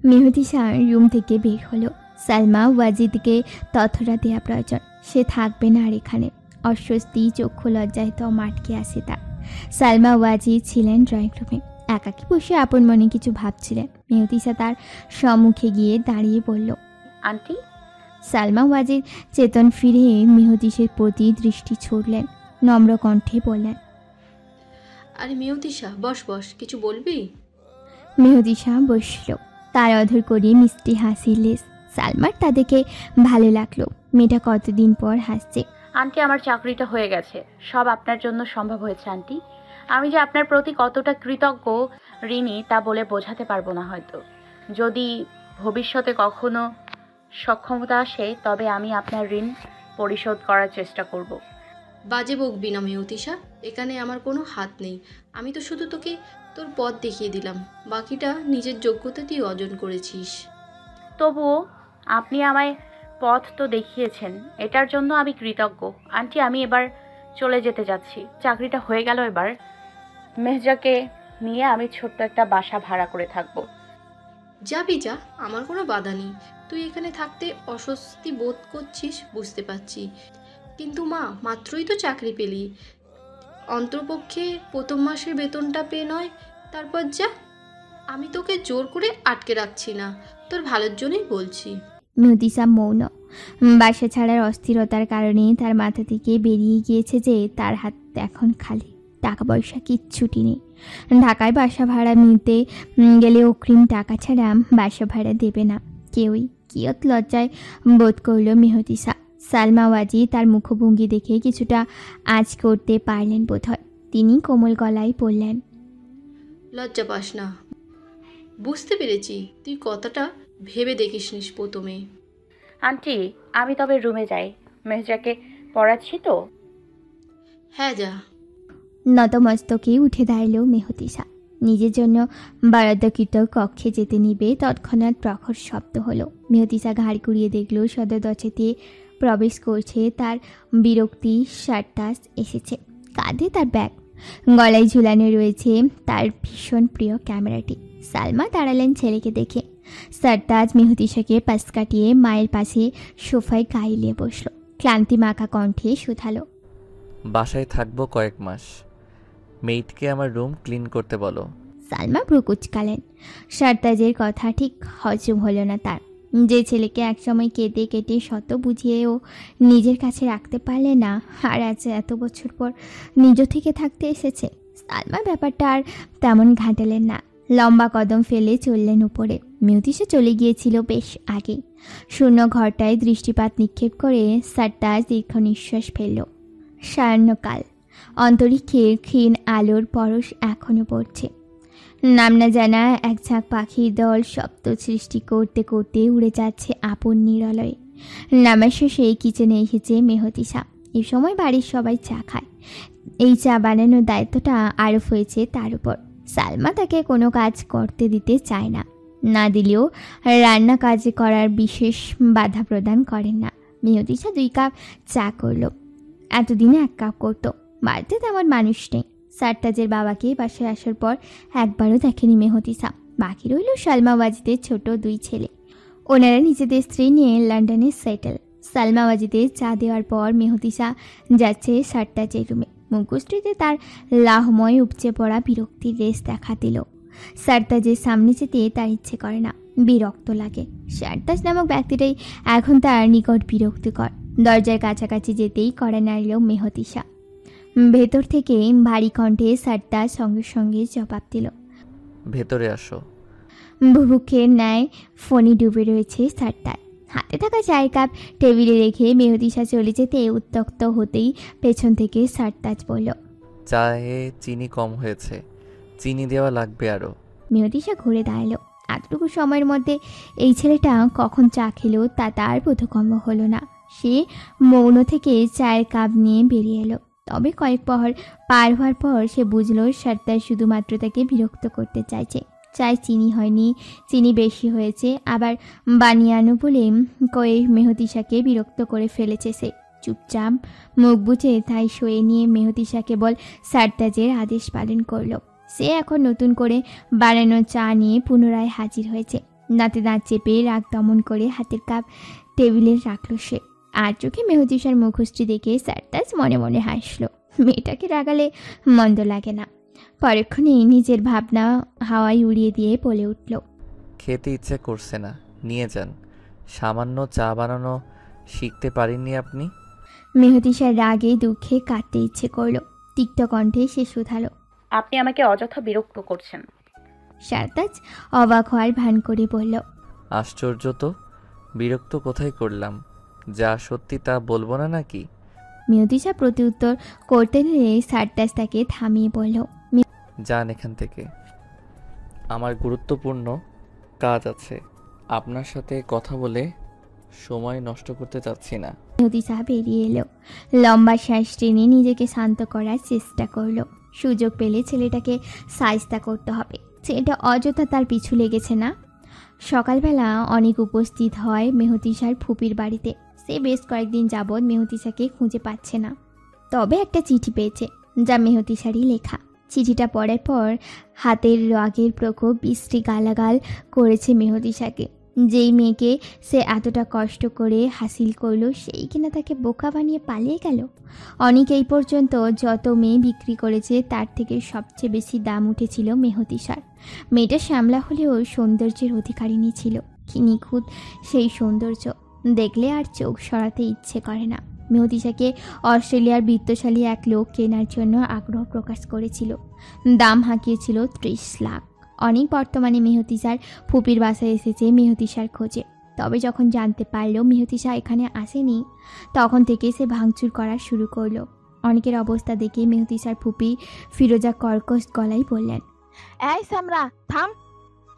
Speaker 1: মেহতিসা রুম থেকে বের হলো। সালমা ওয়াজিদকে তথ্যটা দেওয়া প্রয়োজন, সে থাকবে না আর এখানে। অস্বস্তি চক্ষু লজ্জায় তো আটকে আসে তার। সালমা ওয়াজিদ ছিলেন ড্রয়িং রুমে, একাকী বসে আপন মনে কিছু ভাবছিলেন। মেহতিসা তার সম্মুখে গিয়ে দাঁড়িয়ে বলল,
Speaker 3: আন্টি।
Speaker 1: সালমা ওয়াজিদ চেতন ফিরে মেহতিসের প্রতি দৃষ্টি ছুড়লেন, নম্র কণ্ঠে বললেন,
Speaker 5: আরে মেয়তিশা, বস বস, কিছু বলবি?
Speaker 1: মেহতিসা বসল। তার অধর করে মিষ্টি হাসির লেস। সালমার তা দেখে ভালো লাগলো। মেয়েটা কতদিন পর হাসছে।
Speaker 3: আন্টি, আমার চাকরিটা হয়ে গেছে। সব আপনার জন্য সম্ভব হয়েছে আন্টি। আমি যে আপনার প্রতি কতটা কৃতজ্ঞ ঋণী তা বলে বোঝাতে পারবো না হয়তো। যদি ভবিষ্যতে কখনো সক্ষমতা আসে তবে আমি আপনার ঋণ পরিশোধ করার চেষ্টা করব।
Speaker 5: বাজে বকবি না মেয়তিশা, এখানে আমার কোনো হাত নেই। আমি তো শুধু তোকে তোর পথ দেখিয়ে দিলাম, বাকিটা নিজের যোগ্যতা দিয়ে অর্জন করেছিস।
Speaker 3: তবুও আপনি আমায় পথ তো দেখিয়েছেন, এটার জন্য আমি কৃতজ্ঞ। আন্টি, আমি এবার চলে যেতে যাচ্ছি। চাকরিটা হয়ে গেল, এবার মেহজাকে নিয়ে আমি ছোট্ট একটা বাসা ভাড়া করে থাকবো।
Speaker 5: যাবি যা, আমার কোনো বাধা নেই। তুই এখানে থাকতে অস্বস্তি বোধ করছিস বুঝতে পারছি, কিন্তু মা মাত্রই তো চাকরি পেলি, অন্তপক্ষে প্রথম মাসের বেতনটা পেয়ে নয় তারপর যা। আমি তোকে জোর করে আটকে রাখছি না, তোর ভালোর জন্যই বলছি।
Speaker 1: মেহদিসা মৌন। বাসা ছাড়ার অস্থিরতার কারণে তার মাথা থেকে বেরিয়ে গিয়েছে যে তার হাত এখন খালি, টাকা পয়সা কিচ্ছুটি নেই। ঢাকায় বাসা ভাড়া নিতে গেলে অগ্রিম টাকা ছাড়া বাসা ভাড়া দেবে না কেউই। কিয়ত লজ্জায় বোধ করল মেহদিসা। সালমা ওয়াজি তার মুখভঙ্গি দেখে কিছুটা আঁচ করতে পারলেন বোধহয়। তিনি কোমল গলায় বললেন,
Speaker 5: লজ্জা পাস না, বুঝতে পেরেছি তুই কথাটা ভেবে দেখিসনিস প্রথমে।
Speaker 3: আন্টি, আমি তবে রুমে যাই, মেহজাকে পড়াচ্ছি তো।
Speaker 5: হ্যাঁ যা।
Speaker 1: নতমস্তকে উঠে দাঁড়াল মেহদিসা। নিজের জন্য বারাদ্দাকৃত কক্ষে যেতে নিবে তৎক্ষণাৎ প্রখর শব্দ হলো। মেহদিসা ঘাড় ঘুরিয়ে দেখল সদর দরজাতে প্রবেশ করছে তার বিরক্তি সারতাজ এসেছে। কাঁধে তার ব্যাগ, গলায় ঝুলানো রয়েছে তার ভীষণ প্রিয় ক্যামেরাটি। সালমা দাঁড়ালেন ছেলেকে দেখে। সারতাজ মেহদিসাকে পাশ কাটিয়ে মায়ের পাশে সোফায় গাইলিয়ে বসল। ক্লান্তি মাখা কণ্ঠে শুধালো,
Speaker 6: বাসায় থাকবো কয়েক মাস, মেইডকে আমার রুম ক্লিন করতে বলো।
Speaker 1: সালমা ভ্রু কুঁচকালেন। সারতাজের কথা ঠিক হজম হলো না তার। যে ছেলেকে একসময় কেটে কেটে শত বুঝিয়েও নিজের কাছে রাখতে পারলে না, আর আজ এত বছর পর নিজ থেকে থাকতে এসেছে। সালমা ব্যাপারটা আর তেমন ঘাঁটালেন না, লম্বা কদম ফেলে চললেন উপরে। মেহদিসা চলে গিয়েছিল বেশ আগে। শূন্য ঘরটায় দৃষ্টিপাত নিক্ষেপ করে সারতাজ দীর্ঘ নিঃশ্বাস ফেলল। সায়াহ্নকাল, অন্তরিক্ষে ক্ষীণ আলোর পরশ এখনো পড়ছে। নাম না জানা এক ঝাঁক পাখির দল শব্দ সৃষ্টি করতে করতে উড়ে যাচ্ছে আপন নিরলয়ে। নামার শেষে কিচেনে এসেছে মেহদিসা। এই সময় বাড়ির সবাই চা খায়। এই চা বানানোর দায়িত্বটা আরোপ হয়েছে তার উপর। সালমা তাকে কোনো কাজ করতে দিতে চায় না, না দিলেও রান্না কাজ করার বিশেষ বাধা প্রদান করেন না। মেহদিসা 2 কাপ চা করলো, এতদিনে 1 কাপ করতো। বাড়িতে তেমন মানুষ নেই। সারতাজের বাবাকে বাসায় আসার পর একবারও দেখেনি মেহদিসা। বাকি রইল সালমা ওয়াজিদের ছোট 2 ছেলে। ওনারা নিজেদের স্ত্রী নিয়ে লন্ডনে সেটেল। সালমা ওয়াজিদের চা দেওয়ার পর মেহদিসা যাচ্ছে সারতাজের রুমে। মুখশ্রীতে তার লাহময় উপচে পড়া বিরক্তির রেশ দেখা দিল। সারতাজের সামনে যেতে তার ইচ্ছে করে না, বিরক্ত লাগে। সারতাজ নামক ব্যক্তিটাই এখন তার নিকট বিরক্তিকর। দরজার কাছাকাছি যেতেই কড়া নাড়ল মেহদিসা। ভেতর থেকে ভারী কণ্ঠে সারতাজ সঙ্গে সঙ্গে জবাব দিল,
Speaker 6: ভেতরে আসো।
Speaker 1: বুভুক্ষের ন্যায় ফোনে ডুবে রয়েছে সারতাজ। হাতে থাকা চায়ের কাপ টেবিলে রেখে মেহদিসা চলে যেতে উত্তক্ত হতেই পেছন থেকে সারতাজ বলল,
Speaker 6: চায়ে চিনি কম হয়েছে, চিনি দেওয়া লাগবে আরও।
Speaker 1: মেহদিসা ঘুরে দাঁড়ালো। এতটুকু সময়ের মধ্যে এই ছেলেটা কখন চা খেলো তা তার বোধগম্য হলো না। সে মৌন থেকে চায়ের কাপ নিয়ে বেরিয়ে এলো। তবে কয়েক প্রহর পার হওয়ার পর সে বুঝলো সারতাজ শুধুমাত্র তাকে বিরক্ত করতে চাইছে। চায় চিনি হয়নি, চিনি বেশি হয়েছে, আবার বানিয়ে আনো বলে কয়ে মেহদিসাকে বিরক্ত করে ফেলেছে সে। চুপচাপ মুখ বুঝে তাই সয়ে নিয়ে মেহদিসা কেবল সারতাজের আদেশ পালন করলো। সে এখন নতুন করে বানানো চা নিয়ে পুনরায় হাজির হয়েছে। দাঁতে দাঁত চেপে রাগ দমন করে হাতের কাপ টেবিলে রাখলো সে। আর চোখে মেহদিসার মুখশ্রী দেখে সারতাজ মনে মনে হাসলো। মেয়েটাকে রাগালে মন্দ লাগে না। পরক্ষণে নিজের ভাবনা হাওয়ায় উড়িয়ে দিয়ে বলে উঠল,
Speaker 6: খেতে ইচ্ছে করছে না, নিয়ে যান। সামান্য চা বানানো শিখতে পারেননি আপনি?
Speaker 1: মেহদিসার রাগে দুঃখে কাঁদতে ইচ্ছে করলো। তিক্ত কণ্ঠে সে শুধালো,
Speaker 3: আপনি আমাকে অযথা বিরক্ত করছেন।
Speaker 1: সারতাজ অবাক হওয়ার ভান করে বলল,
Speaker 6: আশ্চর্য তো, বিরক্ত কোথায় করলাম? যা সত্যি তা বলবো না নাকি?
Speaker 1: মেহদিসা প্রত্যুত্তর করতে নিলে সারতাজ তাকে থামিয়ে বলল,
Speaker 6: যান এখান থেকে, আমার গুরুত্বপূর্ণ কাজ আছে। আপনার সাথে কথা বলে সময় নষ্ট করতে চাচ্ছি না।
Speaker 1: মেহদিসা বেরিয়ে এলো। লম্বা শ্বাস টেনে নিজেকে শান্ত করার চেষ্টা করলো। সুযোগ পেলে ছেলেটাকে সাজতা করতে হবে। ছেলেটা অযথা তার পিছু লেগেছে না। সকালবেলা অনেক উপস্থিত হয় মেহদিসার ফুপির বাড়িতে। সে বেশ কয়েকদিন যাবৎ মেহদিসাকে খুঁজে পাচ্ছে না। তবে একটা চিঠি পেয়েছে, যা মেহদিসারই লেখা। চিঠিটা পড়ার পর হাতের রাগের প্রকোপ বৃষ্টি গালাগাল করেছে মেহদিসাকে। যেই মেয়েকে সে এতটা কষ্ট করে হাসিল করলো সেই কিনা তাকে বোকা বানিয়ে পালিয়ে গেল। অনেক এই পর্যন্ত যত মেয়ে বিক্রি করেছে তার থেকে সবচেয়ে বেশি দাম উঠেছিল মেহতিসার। মেয়েটা শ্যামলা হলেও সৌন্দর্যের অধিকারিণী ছিল। কি নিখুঁত সেই সৌন্দর্য, দেখলে আর চোখ সরাতে ইচ্ছে করে না। মেহতিসাকে অস্ট্রেলিয়ার বিত্তশালী এক লোক কেনার জন্য আগ্রহ প্রকাশ করেছিল। দাম হাঁকিয়েছিল 30 লাখ। অনেক বর্তমানে মেহতিসার ফুপির বাসায় এসেছে মেহতিসার খোঁজে। তবে যখন জানতে পারল মেহতিসা এখানে আসেনি, তখন থেকে সে ভাঙচুর করা শুরু করলো। অনেকের অবস্থা দেখে মেহতিসার ফুপি ফিরোজা কর্কশ গলায় বললেন,
Speaker 7: এই সামরা থাম,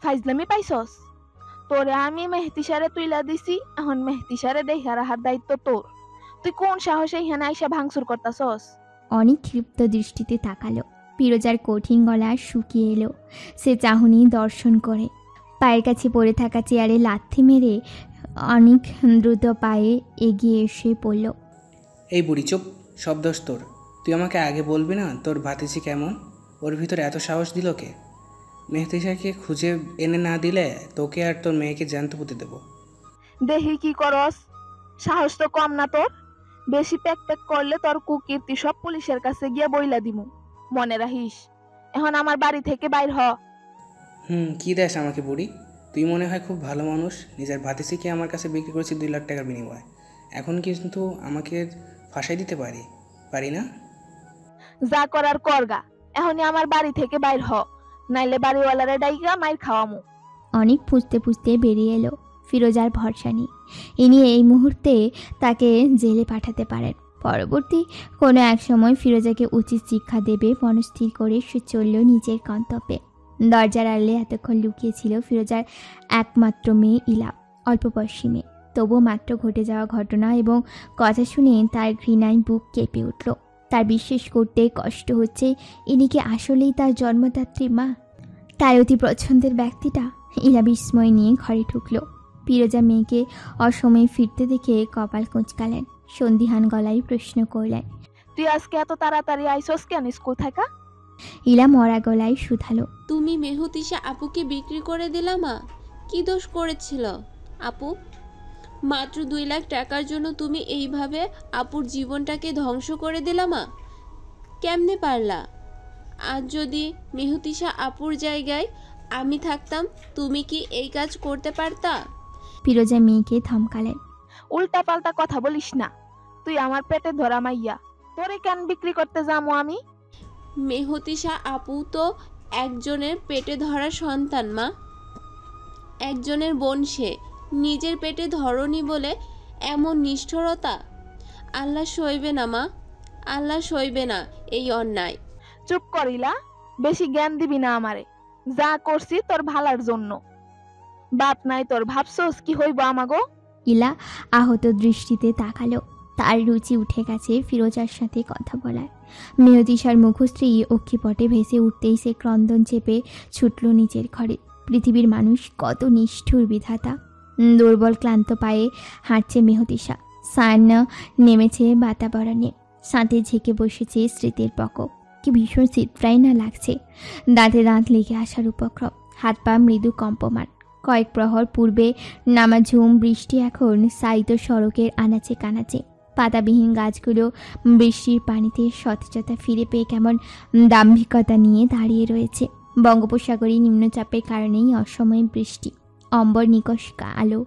Speaker 7: ফাইজলামি পাইছস? তোরে আমি মেহতিসারে তুইলা দিছি, এখন মেহতিসারে দেখা রাখার দায়িত্ব তোর। তুই কোন সাহসে এখানে আইসা ভাঙচুর করতাছস?
Speaker 1: অনেক ক্ষিপ্ত দৃষ্টিতে তাকালো। ফিরোজার কঠিন গলা শুকিয়ে এলো। সে চাহনি দর্শন করে পায়ের কাছে পড়ে থাকা চেয়ারে লাথি মেরে অনেক দ্রুত পায়ে এগিয়ে এসে পড়ল।
Speaker 2: এই বুড়ি চুপ, সব দোষ তোর। তুই আমাকে আগে বলবি না তোর ভাতিজি কেমন? ওর ভিতরে এত সাহস দিল কে? মেহতিসাকে খুঁজে এনে না দিলে তোকে আর তোর মেয়েকে জ্যান্ত পুঁতে দেবো।
Speaker 7: দেখি কি করস, সাহস তো কম না তোর। বেশি প্যাক প্যাক করলে তোর কুকীর্তি সব পুলিশের কাছে গিয়ে বইলা দিমু, মনে রাখিস। এখন আমার বাড়ি থেকে বাইর হ।
Speaker 2: কি দেশ আমাকে বুড়ি? তুই মনে হয় খুব ভালো মানুষ। নিজের ভাতিজিকে আমার কাছে বিক্রি করেছি 2 লাখ টাকার বিনিময়ে। এখন কিন্তু আমাকে ফাঁসাই দিতে পারি না?
Speaker 7: যা করার করগা, এখনই আমার বাড়ি থেকে বাইর হ, নাইলে বাড়িওয়ালারে ডাইকা মাইর খাওয়ামু।
Speaker 1: অনেক খুঁজতে খুঁজতে বেরিয়ে এলো। ফিরোজার ভরসা নেই, ইনি এই মুহূর্তে তাকে জেলে পাঠাতে পারেন। পরবর্তী কোনো এক সময় ফিরোজাকে উচিত শিক্ষা দেবে মনস্থির করে সে চলল নিজের গন্তব্যে। দরজার আড়ালে এতক্ষণ লুকিয়েছিল ফিরোজার একমাত্র মেয়ে ইলা, অল্প বয়সী মেয়ে। তবুও মাত্র ঘটে যাওয়া ঘটনা এবং কথা শুনে তার ঘৃণায় বুক কেঁপে উঠল। তার বিশ্বাস করতে কষ্ট হচ্ছে ইনি কি আসলেই তার জন্মদাত্রী মা, তার অতি পছন্দের ব্যক্তিটা। ইলা বিস্ময় নিয়ে ঘরে ঢুকলো। ফিরোজা মেয়েকে অসময়ে ফিরতে দেখে কপাল কুঁচকালেন। সন্দিহান গলায় প্রশ্ন করলেন,
Speaker 7: তুই আজকে এত তাড়াতাড়ি আইসস কেন স্কুল থাকা?
Speaker 1: ইলা মরা গলায় শুধালো,
Speaker 5: তুমি মেহতিসা আপুকে বিক্রি করে দিলা মা? কি দোষ করেছিল আপু? মাত্র 2 লাখ টাকার জন্য তুমি এইভাবে আপুর জীবনটাকে ধ্বংস করে দিলা মা? কেমনে পারলা? আজ যদি মেহতিসা আপুর জায়গায় আমি থাকতাম, তুমি কি এই কাজ করতে পারতা?
Speaker 1: ফিরোজা মেয়েকে ধমকালেন,
Speaker 7: উল্টা পাল্টা কথা বলিস না। তুই আমার পেটে ধরা মাইয়া, তোরে কেন বিক্রি করতে যাবো আমি?
Speaker 5: মেহতিসা আপু তো একজনের পেটে ধরা সন্তান মা, একজনের বোন। সে নিজের পেটে ধরনি বলে এমন নিষ্ঠুরতা? আল্লাহ সইবে না মা, আল্লাহ সইবে না এই অন্যায়।
Speaker 7: চুপ করিলা, বেশি জ্ঞান দিবি না আমারে। যা করছি তোর ভালার জন্য। বাপ নাই তোর, ভাবছস কি হইব আমাগো?
Speaker 1: ইলা আহত দৃষ্টিতে তাকালো। তার রুচি উঠে গেছে ফিরোজার সাথে কথা বলার। মেহতিসার মুখশ্রী অক্ষিপটে ভেসে উঠতেই সে ক্রন্দন চেপে ছুটল নিজের ঘরে। পৃথিবীর মানুষ কত নিষ্ঠুর বিধাতা। দুর্বল ক্লান্ত পায়ে হাঁটছে মেহতিসা। সায়ান্ন নেমেছে বাতাবরণে, সাথে ঝেঁকে বসেছে স্মৃতির প্রকোপ। কি ভীষণ চিত্রাই না লাগছে। দাঁতে দাঁত লেগে আসার উপক্রম, হাত পা মৃদু কম্পমান। কয়েক প্রহর পূর্বে নামা ঝুম বৃষ্টি এখন সাইত সড়কের আনাচে কানাচে। পাতাবিহীন গাছগুলো বৃষ্টির পানিতে সতেজতা ফিরে পেয়ে কেমন দাম্ভিকতা নিয়ে দাঁড়িয়ে রয়েছে। বঙ্গোপসাগরে নিম্নচাপের কারণেই অসময়ে বৃষ্টি। অম্বর নিকষ আলো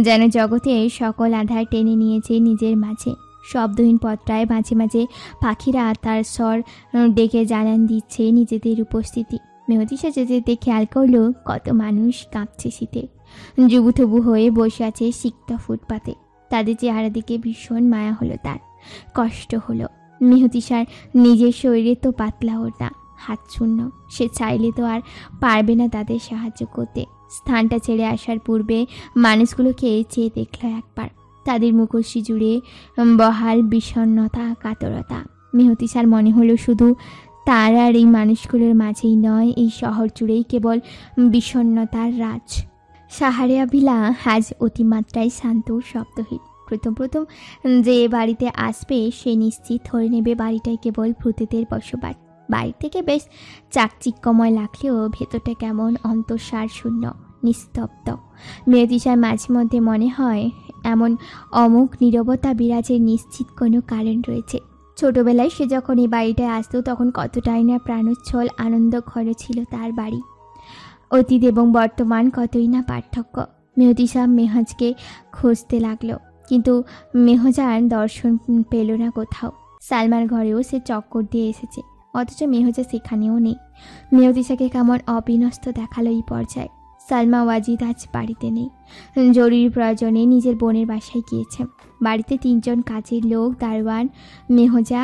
Speaker 1: যেন জগতের সকল আধার টেনে নিয়েছে নিজের মাঝে। শব্দহীন পত্রায় মাঝে মাঝে পাখিরা তার স্বর ডেকে জানান দিচ্ছে নিজেদের উপস্থিতি। মেহতিসা যেতে খেয়াল করলো কত মানুষ কাঁপছে শীতে, জুবুথবু হয়ে বসে আছে সিক্ত ফুটপাতে। তাদের চেহারা দিকে ভীষণ মায়া হলো তার, কষ্ট হলো। মেহতিসার নিজের শরীরে তো পাতলা ওটা, হাত শূন্য। সে চাইলে তো আর পারবে না তাদের সাহায্য করতে। স্থানটা ছেড়ে আসার পূর্বে মানুষগুলোকে চেয়ে দেখল একবার। তাদের মুখশ্রী জুড়ে বহাল বিষণ্ণতা, কাতরতা। মেহতিসার মনে হলো শুধু তার আর এই মানুষগুলোর মাঝেই নয়, এই শহর জুড়েই কেবল বিষণ্ণতার রাজ। সাহারিয়া ভিলা আজ অতিমাত্রায় শান্ত, শব্দহীন। প্রথম যে বাড়িতে আসবে সে নিশ্চিত ধরে নেবে বাড়িটাই কেবল ভূতেদের বসবাস। বাড়ি থেকে বেশ চাকচিক্যময় লাগলেও ভেতরটা কেমন অন্তঃসার শূন্য, নিস্তব্ধ। মেহতিশার মাঝে মধ্যে মনে হয় এমন অমুক নীরবতা বিরাজের নিশ্চিত কোনো কারণ রয়েছে। ছোটবেলায় সে যখন এই বাড়িটায় আসতো তখন কতটাই না প্রাণোচ্ছল আনন্দ ঘর ছিল তার বাড়ি। অতীত এবং বর্তমান কতই না পার্থক্য। মেহতিশা মেহজকে খুঁজতে লাগলো, কিন্তু মেহজার দর্শন পেল না কোথাও। সালমার ঘরেও সে চক্কর দিয়ে এসেছে, অথচ মেহজা সেখানেও নেই। মেহতিশাকে কেমন অবিনস্ত দেখালো এই পর্যায়ে। সালমা ওয়াজিদ আজ বাড়িতে নেই, জরুরি প্রয়োজনে নিজের বোনের বাসায় গিয়েছে। বাড়িতে 3 জন কাজের লোক, দারোয়ান, মেহজা,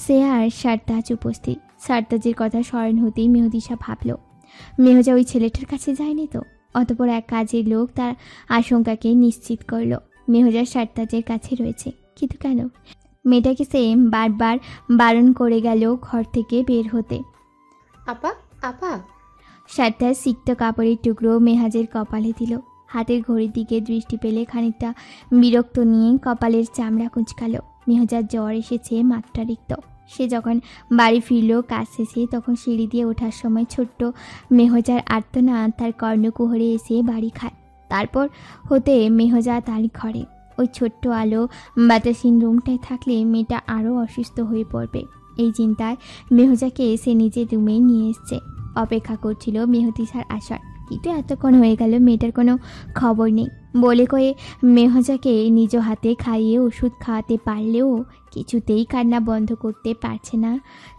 Speaker 1: সে আর সারতাজ উপস্থিত। সারতাজের কথা স্মরণ হতেই মেহতিশা ভাবল, মেহজা ওই ছেলেটার কাছে যায়নি তো। অতপর এক কাজের লোক তার আশঙ্কাকে নিশ্চিত করল, মেহজা সারতাজের কাছে রয়েছে। কিন্তু কেন? মেয়েটাকে সে বারবার বারণ করে গেল ঘর থেকে বের হতে।
Speaker 4: আপা আপা
Speaker 1: সারতাজ সিক্ত কাপড়ের টুকরো মেহাজের কপালে দিল। হাতের ঘড়ির দিকে দৃষ্টি পেলে খানিকটা বিরক্ত নিয়ে কপালের চামড়া কুঁচকালো। মেহজার জ্বর এসেছে মাত্রাতিরিক্ত। সে যখন বাড়ি ফিরল কাজ শেষে, তখন সিঁড়ি দিয়ে ওঠার সময় ছোট্ট মেহজার আর্তনাদ তার কর্ণকুহরে এসে বাড়ি খায়। তারপর হতে মেহজা তার ঘরে। ওই ছোট্ট আলো বাতাসীন রুমটায় থাকলে মেয়েটা আরও অসুস্থ হয়ে পড়বে। এই চিন্তায় মেহজাকে সে নিজের রুমে নিয়ে এসছে। অপেক্ষা করছিল মেহতিশার আসার, কিন্তু এতক্ষণ হয়ে গেল মেয়েটার কোনো খবর নেই। বলে কয়ে মেহজাকে নিজ হাতে খাইয়ে ওষুধ খাওয়াতে পারলেও কিছুতেই কান্না বন্ধ করতে পারছে না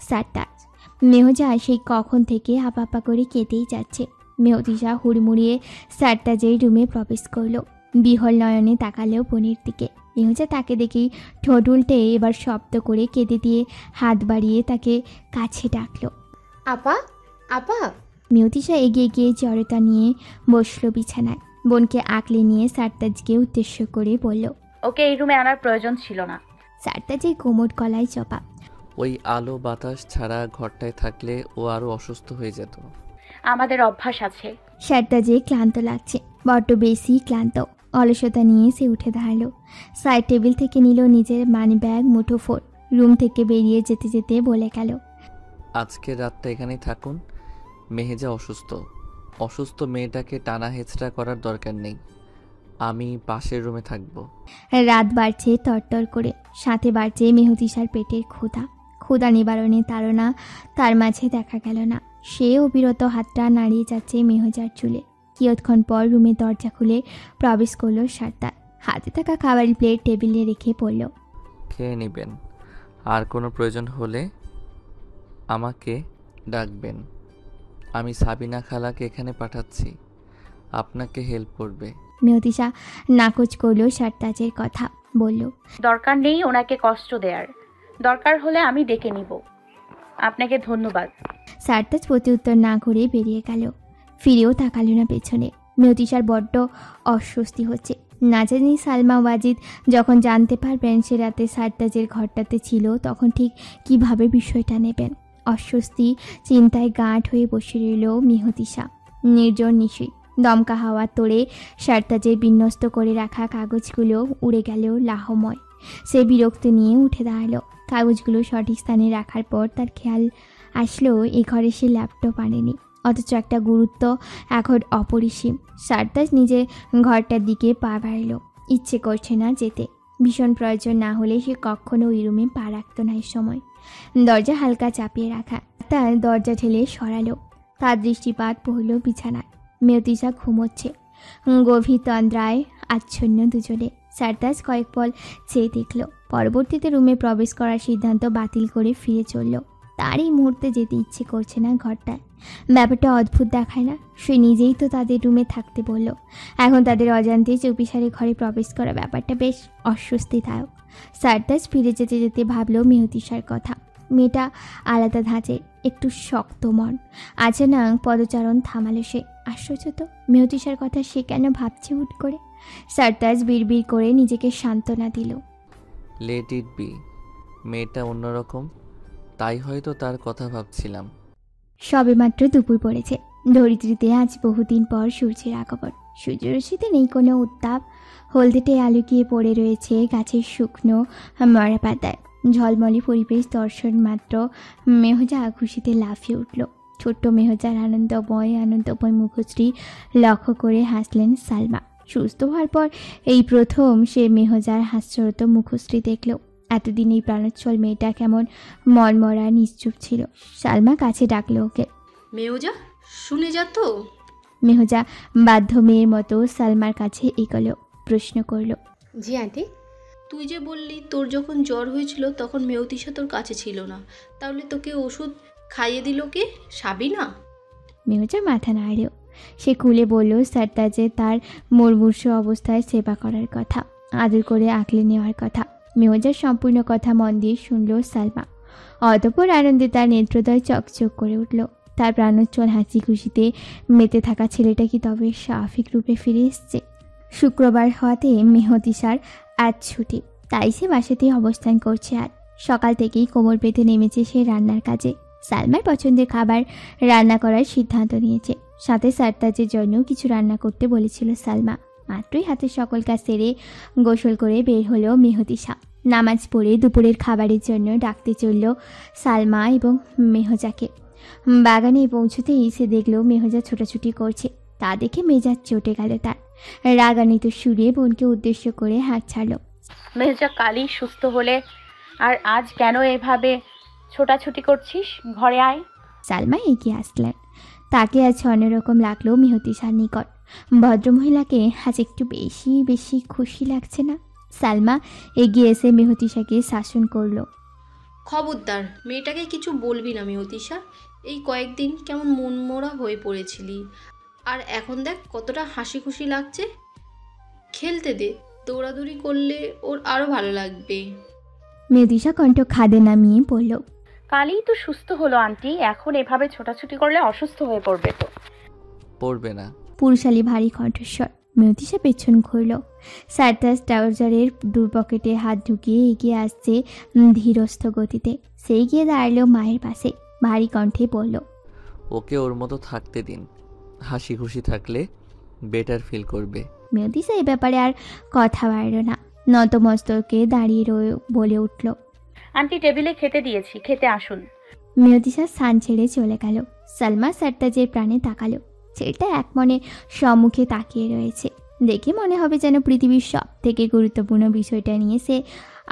Speaker 1: সারতাজ। মেহজা সেই কখন থেকে হাঁপাপা করে কেঁদেই যাচ্ছে। মেহতিশা হুড়মুড়িয়ে সারতাজের রুমে প্রবেশ করলো। বিহল নয়নে তাকালেও বোনের দিকে। মেহজা তাকে দেখেই ঠোঁট উল্টে এবার শব্দ করে কেঁদে দিয়ে হাত বাড়িয়ে তাকে কাছে ডাকলো।
Speaker 4: আপা আপা
Speaker 1: মেহতিশা এগিয়ে গিয়ে জড়তা নিয়ে বসলো বিছানায়। বোনকে আঁকলে নিয়ে সারতাজকে উদ্দেশ্য করে বলল,
Speaker 3: ওকে এই রুমে আনার প্রয়োজন ছিল না।
Speaker 1: সারতাজের কোমর গলায় জবাব।
Speaker 6: ওই আলো বাতাস ছাড়া ঘরটায় থাকলে ও আরও অসুস্থ হয়ে যেত।
Speaker 3: আমাদের অভ্যাস আছে।
Speaker 1: সারতাজে ক্লান্ত লাগছে, বড্ড বেশি ক্লান্ত। অলসতা নিয়ে সে উঠে দাঁড়ালো। সাইড টেবিল থেকে নিল নিজের মানি ব্যাগ, মুঠোফোন। রুম থেকে বেরিয়ে যেতে যেতে বলে গেল,
Speaker 6: আজকের রাতটা এখানেই থাকুন। মেহেজা অসুস্থ মেয়েটাকে টানা হেঁচড়া করার দরকার নেই। আমি পাশের রুমে থাকবো।
Speaker 1: রাত বাড়ছে তরতর করে, সাথে বাড়ছে মেহতিশার পেটের ক্ষুধা নিবারণে তাড়না তার মাঝে দেখা গেল না। সে অবিরত হাতটা নাড়িয়ে যাচ্ছে মেহজার চুলে। কিয়ৎক্ষণ পর রুমের দরজা খুলে প্রবেশ করলো সারতাজ। হাতে থাকা খাবারের প্লেট টেবিলে রেখে পড়ল,
Speaker 6: খেয়ে নেবেন, আর কোনো প্রয়োজন হলে আমাকে ডাকবেন। আমি সাবিনা খালাকে এখানে পাঠাচ্ছি, আপনাকে হেল্প করবে।
Speaker 1: মেহতিশা নাকচ করলো সারতাজের কথা, বলল,
Speaker 3: দরকার নেই ওনাকে কষ্ট দেওয়ার। দরকার হলে আমি ডেকে নিব। আপনাকে ধন্যবাদ।
Speaker 1: সারতাজ প্রত্যুত্তর না করে বেরিয়ে গেল। ফিরেও তাকালো না পেছনে। মেহতিশার বড্ড অস্বস্তি হচ্ছে। না জানি সালমা ওয়াজিদ যখন জানতে পারবেন সে রাতে সারতাজের ঘরটাতে ছিল, তখন ঠিক কিভাবে বিষয়টা নেবেন। অস্বস্তি চিন্তায় গাঁট হয়ে বসে রইল মেহতিশা। নির্জন নিশীথ দমকা হাওয়া তোড়ে সারতাজের বিন্যস্ত করে রাখা কাগজগুলো উড়ে গেল লাহময়। সে বিরক্ত নিয়ে উঠে দাঁড়ালো। কাগজগুলো সঠিক স্থানে রাখার পর তার খেয়াল আসলো এ ঘরে সে ল্যাপটপ আনেনি, অথচ একটা গুরুত্ব এখন অপরিসীম। সারতাজ নিজে ঘরটার দিকে পা বাড়ালো। ইচ্ছে করছে না যেতে। ভীষণ প্রয়োজন না হলে সে কখনো ওই রুমে পা রাখত না। এই সময় দরজা হালকা চাপিয়ে রাখা, তার দরজা ঠেলে সরালো। তার দৃষ্টিপাত পড়ল বিছানায়। মেহতিশা ঘুমোচ্ছে। গভীর তন্দ্রায় আচ্ছন্ন দুজনে। সারতাজ কয়েক পল চেয়ে দেখল, পরবর্তীতে রুমে প্রবেশ করার সিদ্ধান্ত বাতিল করে ফিরে চলল। তার এই মুহূর্তে যেতে ইচ্ছে করছে না ঘরটায়। ব্যাপারটা অদ্ভুত দেখায় না? সে নিজেই তো তাদের রুমে থাকতে বলল, এখন তাদের অজান্তে চুপিসারে ঘরে প্রবেশ করা ব্যাপারটা বেশ অস্বস্তিদায়ক। সারতাজ ফিরে যেতে যেতে ভাবল মেহতিশার কথা। মেয়েটা আলাদা ধাঁচের, একটু শক্ত মন। আচানক পদচারণ থামালো সে। আশ্চর্য তো, মেহতিশার কথা সে কেন ভাবছে হুট করে? সারতাজ বিড়বিড় করে নিজেকে সান্ত্বনা দিল,
Speaker 6: লেট ইট বি। মেয়েটা অন্যরকম, তাই হয়তো তার কথা ভাবছিলাম।
Speaker 1: সবেমাত্র দুপুর পড়েছে। ধরিত্রীতে আজ বহুদিন পর সূর্যের আগমন। সূর্যরশ্মিতে নেই কোনো উত্তাপ। হলদেটে আলুকিয়ে পড়ে রয়েছে গাছের শুকনো মরা পাতায়। ঝলমলে পরিবেশ দর্শন মাত্র মেহজা খুশিতে লাফিয়ে উঠল। ছোট্ট মেহজার আনন্দময় মুখশ্রী লক্ষ্য করে হাসলেন সালমা। সুস্থ হওয়ার পর এই প্রথম সে মেহজার হাস্যরত মুখশ্রী দেখল। এতদিন এই প্রাণোচ্ছল মেয়েটা কেমন মনমরা নিশ্চুপ ছিল। সালমা কাছে ডাকলো ওকে।
Speaker 5: মেউজা, শুনে যা তো।
Speaker 1: মেহজা বাধ্য মেয়ের মতো সালমার কাছে এগোলো, প্রশ্ন করলো।
Speaker 4: জি আন্টি।
Speaker 5: তুই যে বললি তোর যখন জ্বর হয়েছিল তখন মেউতিশা তোর কাছে ছিল না, তাহলে তোকে ওষুধ খাইয়ে দিল কে? সাবিনা?
Speaker 1: মেহজা মাথা নাড়ল। সে খুলে বলল সারতাজে তার মুমূর্ষু অবস্থায় সেবা করার কথা, আদর করে আঁকলে নেওয়ার কথা। মেহজার সম্পূর্ণ কথা মন দিয়ে শুনল সালমা। অতঃপর আনন্দে তার নেত্রদয় চকচক করে উঠল। তার প্রাণোচ্ছল হাসি খুশিতে মেতে থাকা ছেলেটা কি তবে স্বাভাবিক রূপে ফিরে এসছে? শুক্রবার হওয়াতে মেহতিসার আজ ছুটি, তাই সে বাসাতেই অবস্থান করছে। আর সকাল থেকেই কোমর পেতে নেমেছে সে রান্নার কাজে। সালমার পছন্দের খাবার রান্না করার সিদ্ধান্ত নিয়েছে। সাথে সারতাজের জন্য কিছু রান্না করতে বলেছিল সালমা। মাত্রই হাতের সকল কাজ সেরে গোসল করে বের হলো মেহতিসা। নামাজ পড়ে দুপুরের খাবারের জন্য ডাকতে চলল সালমা এবং মেহজাকে। বাগানে পৌঁছতেই সে দেখল মেহজা ছোটাছুটি করছে। তা দেখে মেজাজ চটে গেল তার। রাগান্বিত সুরে বোনকে উদ্দেশ্য করে হাত ছাড়ল।
Speaker 3: মেহজা, কালই সুস্থ হলে আর আজ কেন এভাবে ছোটাছুটি করছিস? ঘরে আয়।
Speaker 1: সালমা এগিয়ে আসলেন। তাকে আজ অন্যরকম লাগলো মেহতিসার নিকট। ভদ্রমহিলাকে আজ একটু বেশি খুশি লাগছে না? সালমা এগিয়ে এসে মেহতিসাকে শাসন করলো।
Speaker 5: খবরদার, মেয়েটাকে কিছু বলবি না মেউতিশা। এই কয়েকদিন কেমন মনমরা হয়ে পড়েছিলি, আর এখন দেখ কতটা হাসি খুশি লাগছে। খেলতে দে, দৌড়াদৌড়ি করলে ওর আরও ভালো লাগবে।
Speaker 1: মেহতিসা কণ্ঠ খাদে নামিয়ে বলল।
Speaker 3: কালই তো সুস্থ হলো আন্টি, এখন এভাবে ছোটাছুটি করলে অসুস্থ হয়ে পড়বে তো।
Speaker 6: পড়বে না।
Speaker 1: পুরুষালী ভারী কণ্ঠস্বর। মেহতিসা পেছন ঘুরল। সারতাজ ট্রাউজারের দু পকেটে হাত ঢুকিয়ে এগিয়ে আসছে ধীরস্থ গতিতে। সেই গিয়ে দাঁড়ালো মায়ের পাশে, ভারী কণ্ঠে বলল।
Speaker 6: ওকে ওর মতো থাকতে দিন, হাসি খুশি থাকলে বেটার ফিল করবে।
Speaker 1: মেহতিসা এই ব্যাপারে আর কথা বাড়ল না, নতমস্তকে দাঁড়িয়ে বলে উঠল।
Speaker 3: আন্টি টেবিলে খেতে দিয়েছি, খেতে আসুন।
Speaker 1: মেহতিসা স্থান ছেড়ে চলে গেল। সালমা সারতাজের প্রাণে তাকালো। ছেলেটা এক মনে সম্মুখে তাকিয়ে রয়েছে। দেখে মনে হবে যেন পৃথিবীর সব থেকে গুরুত্বপূর্ণ বিষয়টা নিয়ে সে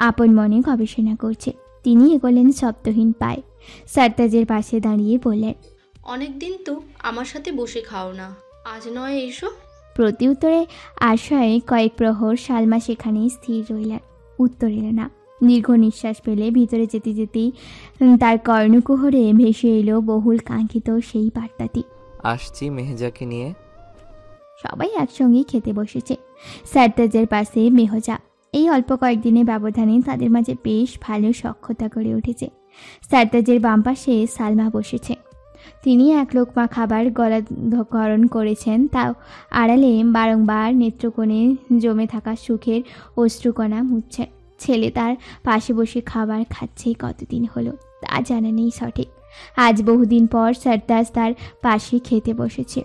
Speaker 1: আপন মনে গবেষণা করছে। তিনি এগোলেন শব্দহীন পায়ে। সারতাজের পাশে দাঁড়িয়ে বললেন।
Speaker 5: অনেক দিন তো আমার সাথে বসে খাও না, আজ নয় এসো।
Speaker 1: প্রতি উত্তরে আশায় কয়েক প্রহর সালমা সেখানেই স্থির রইলেন। উত্তর এলো না। দীর্ঘ নিঃশ্বাস পেলে ভিতরে যেতে যেতেই তার কর্ণকুহরে ভেসে এলো বহুল কাঙ্ক্ষিত সেই বার্তাটি।
Speaker 6: আসছি মেহজাকে নিয়ে।
Speaker 1: সবাই একসঙ্গেই খেতে বসেছে। সারতাজের পাশে মেহজা। এই অল্প কয়েকদিনের ব্যবধানে তাদের মাঝে বেশ ভালো সখ্যতা গড়ে উঠেছে। সারতাজের বাম পাশে সালমা বসেছে। তিনি এক লোকমা খাবার গলাধকরণ করেছেন, তাও আড়ালে বারংবার নেত্রকোণে জমে থাকা সুখের অশ্রুকণা মুছছেন। ছেলে তার পাশে বসে খাবার খাচ্ছে কতদিন হলো তা জানা নেই সঠিক। আজ বহুদিন পর সারতাজ তার পাশে খেতে বসেছে।